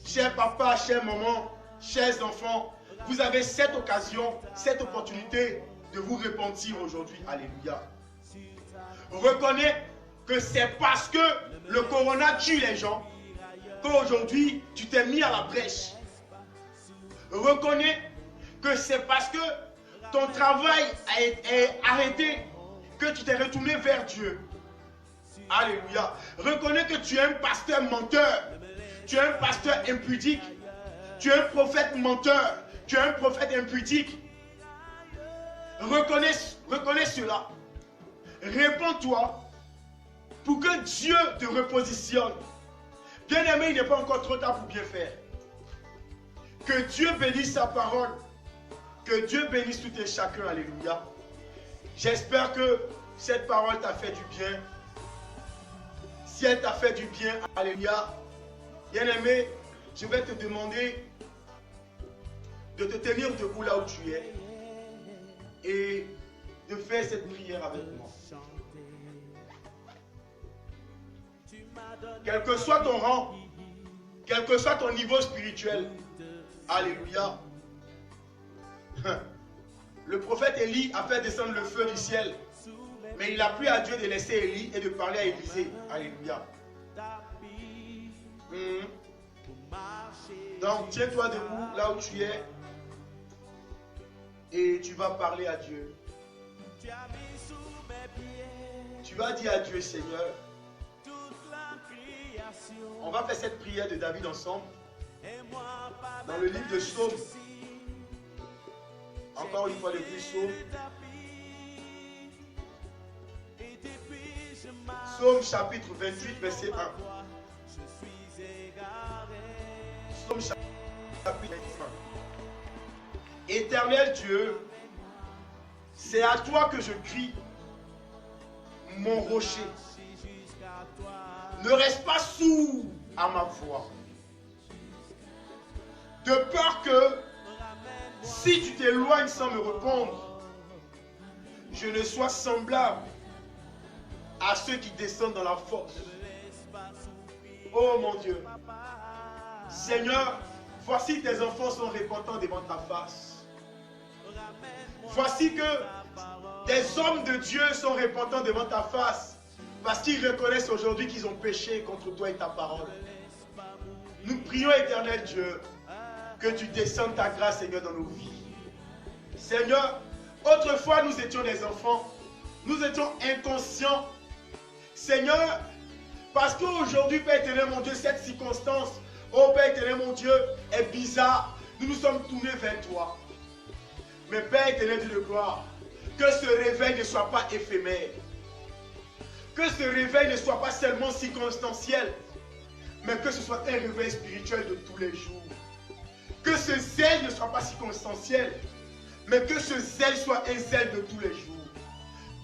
chers papas, chers mamans, chers enfants, vous avez cette occasion, cette opportunité de vous repentir aujourd'hui. Alléluia. Reconnais que c'est parce que le corona tue les gens qu'aujourd'hui tu t'es mis à la brèche. Reconnais que c'est parce que ton travail est arrêté que tu t'es retourné vers Dieu. Alléluia. Reconnais que tu es un pasteur menteur. Tu es un pasteur impudique. Tu es un prophète menteur. Tu es un prophète impudique. Reconnais cela. Réponds-toi pour que Dieu te repositionne. Bien-aimé, il n'est pas encore trop tard pour bien faire. Que Dieu bénisse sa parole. Que Dieu bénisse tout et chacun. Alléluia. J'espère que cette parole t'a fait du bien. Si elle t'a fait du bien, alléluia. Bien-aimé, je vais te demander de te tenir debout là où tu es et de faire cette prière avec moi. Quel que soit ton rang, quel que soit ton niveau spirituel, alléluia. Le prophète Élie a fait descendre le feu du ciel, mais il a plu à Dieu de laisser Élie et de parler à Élisée. Alléluia. Donc tiens-toi debout là où tu es et tu vas parler à Dieu. Tu vas dire à Dieu, Seigneur, on va faire cette prière de David ensemble dans le livre de Psaume. Encore une fois de plus, Psaume chapitre 28, verset 1. Psaume chapitre 1. Éternel Dieu, c'est à toi que je crie, mon rocher. Ne reste pas sourd à ma voix. De peur que, si tu t'éloignes sans me répondre, je ne sois semblable à ceux qui descendent dans la force. Oh mon Dieu. Seigneur, voici tes enfants sont repentants devant ta face. Voici que des hommes de Dieu sont répandants devant ta face parce qu'ils reconnaissent aujourd'hui qu'ils ont péché contre toi et ta parole. Nous prions, éternel Dieu, que tu descendes ta grâce, Seigneur, dans nos vies. Seigneur, autrefois nous étions des enfants, nous étions inconscients. Seigneur, parce qu'aujourd'hui, Père éternel, mon Dieu, cette circonstance, oh Père éternel, mon Dieu, est bizarre, nous nous sommes tournés vers toi. Mais Père éternel, Dieu de gloire, que ce réveil ne soit pas éphémère. Que ce réveil ne soit pas seulement circonstanciel, mais que ce soit un réveil spirituel de tous les jours. Que ce zèle ne soit pas circonstanciel, mais que ce zèle soit un zèle de tous les jours.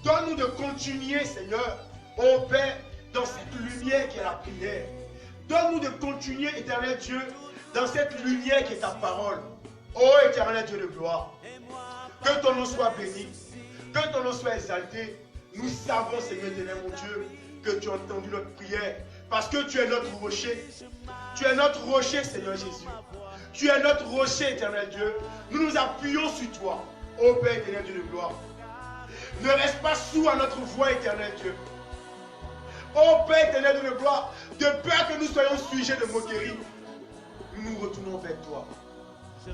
Donne-nous de continuer, Seigneur, ô Père, dans cette lumière qui est la prière. Donne-nous de continuer, éternel Dieu, dans cette lumière qui est ta parole. Ô éternel Dieu de gloire, que ton nom soit béni, que ton nom soit exalté. Nous savons, Seigneur éternel, mon Dieu, que tu as entendu notre prière, parce que tu es notre rocher. Tu es notre rocher, Seigneur Jésus. Tu es notre rocher, éternel Dieu. Nous nous appuyons sur toi, ô Père éternel Dieu de gloire. Ne reste pas sourd à notre voix, éternel Dieu. Ô Père éternel Dieu de gloire, de peur que nous soyons sujets de moquerie, nous nous retournons vers toi.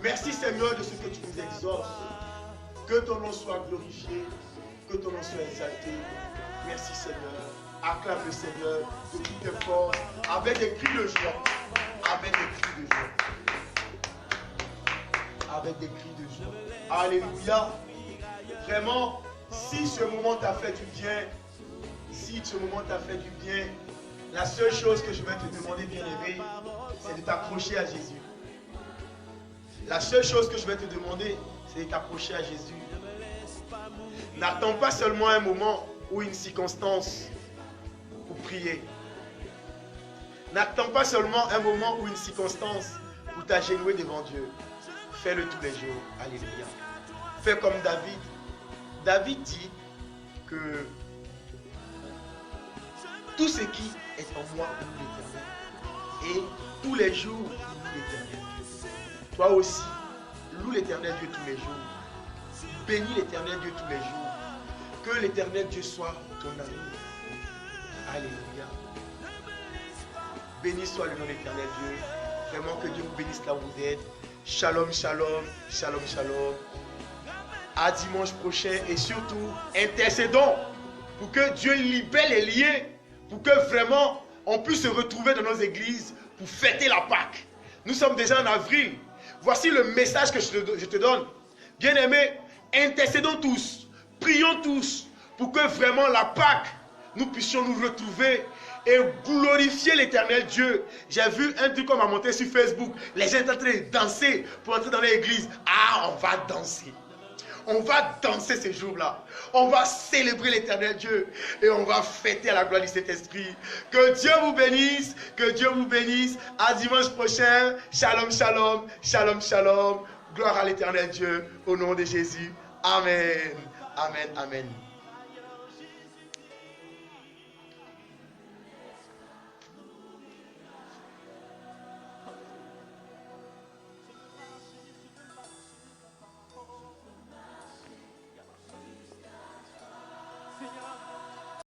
Merci, Seigneur, de ce que tu nous exauces. Que ton nom soit glorifié, que ton nom soit exalté. Merci, Seigneur. Acclame le Seigneur de toutes tes forces, avec des cris de joie. Avec des cris de joie. Avec des cris de joie. Alléluia. Vraiment, si ce moment t'a fait du bien, si ce moment t'a fait du bien, la seule chose que je vais te demander, bien-aimé, c'est de t'accrocher à Jésus. La seule chose que je vais te demander, c'est de t'accrocher à Jésus. N'attends pas seulement un moment ou une circonstance pour prier. N'attends pas seulement un moment ou une circonstance pour t'agenouiller devant Dieu. Fais-le tous les jours. Alléluia. Fais comme David. David dit que tout ce qui est en moi loue l'Éternel. Et tous les jours, loue l'Éternel. Toi aussi, loue l'Éternel Dieu tous les jours. Bénis l'Éternel Dieu tous les jours. Que l'Éternel Dieu soit ton ami. Alléluia. Béni soit le nom de l'Éternel Dieu. Vraiment que Dieu vous bénisse là où vous êtes. Shalom, shalom, shalom, shalom. À dimanche prochain et surtout, intercédons pour que Dieu libère les liens, pour que vraiment on puisse se retrouver dans nos églises pour fêter la Pâque. Nous sommes déjà en avril. Voici le message que je te donne. Bien-aimés, intercédons tous, prions tous pour que vraiment la Pâque, nous puissions nous retrouver et glorifier l'Éternel Dieu. J'ai vu un truc qu'on m'a monté sur Facebook. Les gens sont en train de danser pour entrer dans l'église. Ah, on va danser. On va danser ce jour-là. On va célébrer l'Éternel Dieu. Et on va fêter à la gloire du Saint-Esprit. Que Dieu vous bénisse. Que Dieu vous bénisse. À dimanche prochain. Shalom, shalom. Shalom, shalom. Gloire à l'Éternel Dieu. Au nom de Jésus. Amen. Amen, amen.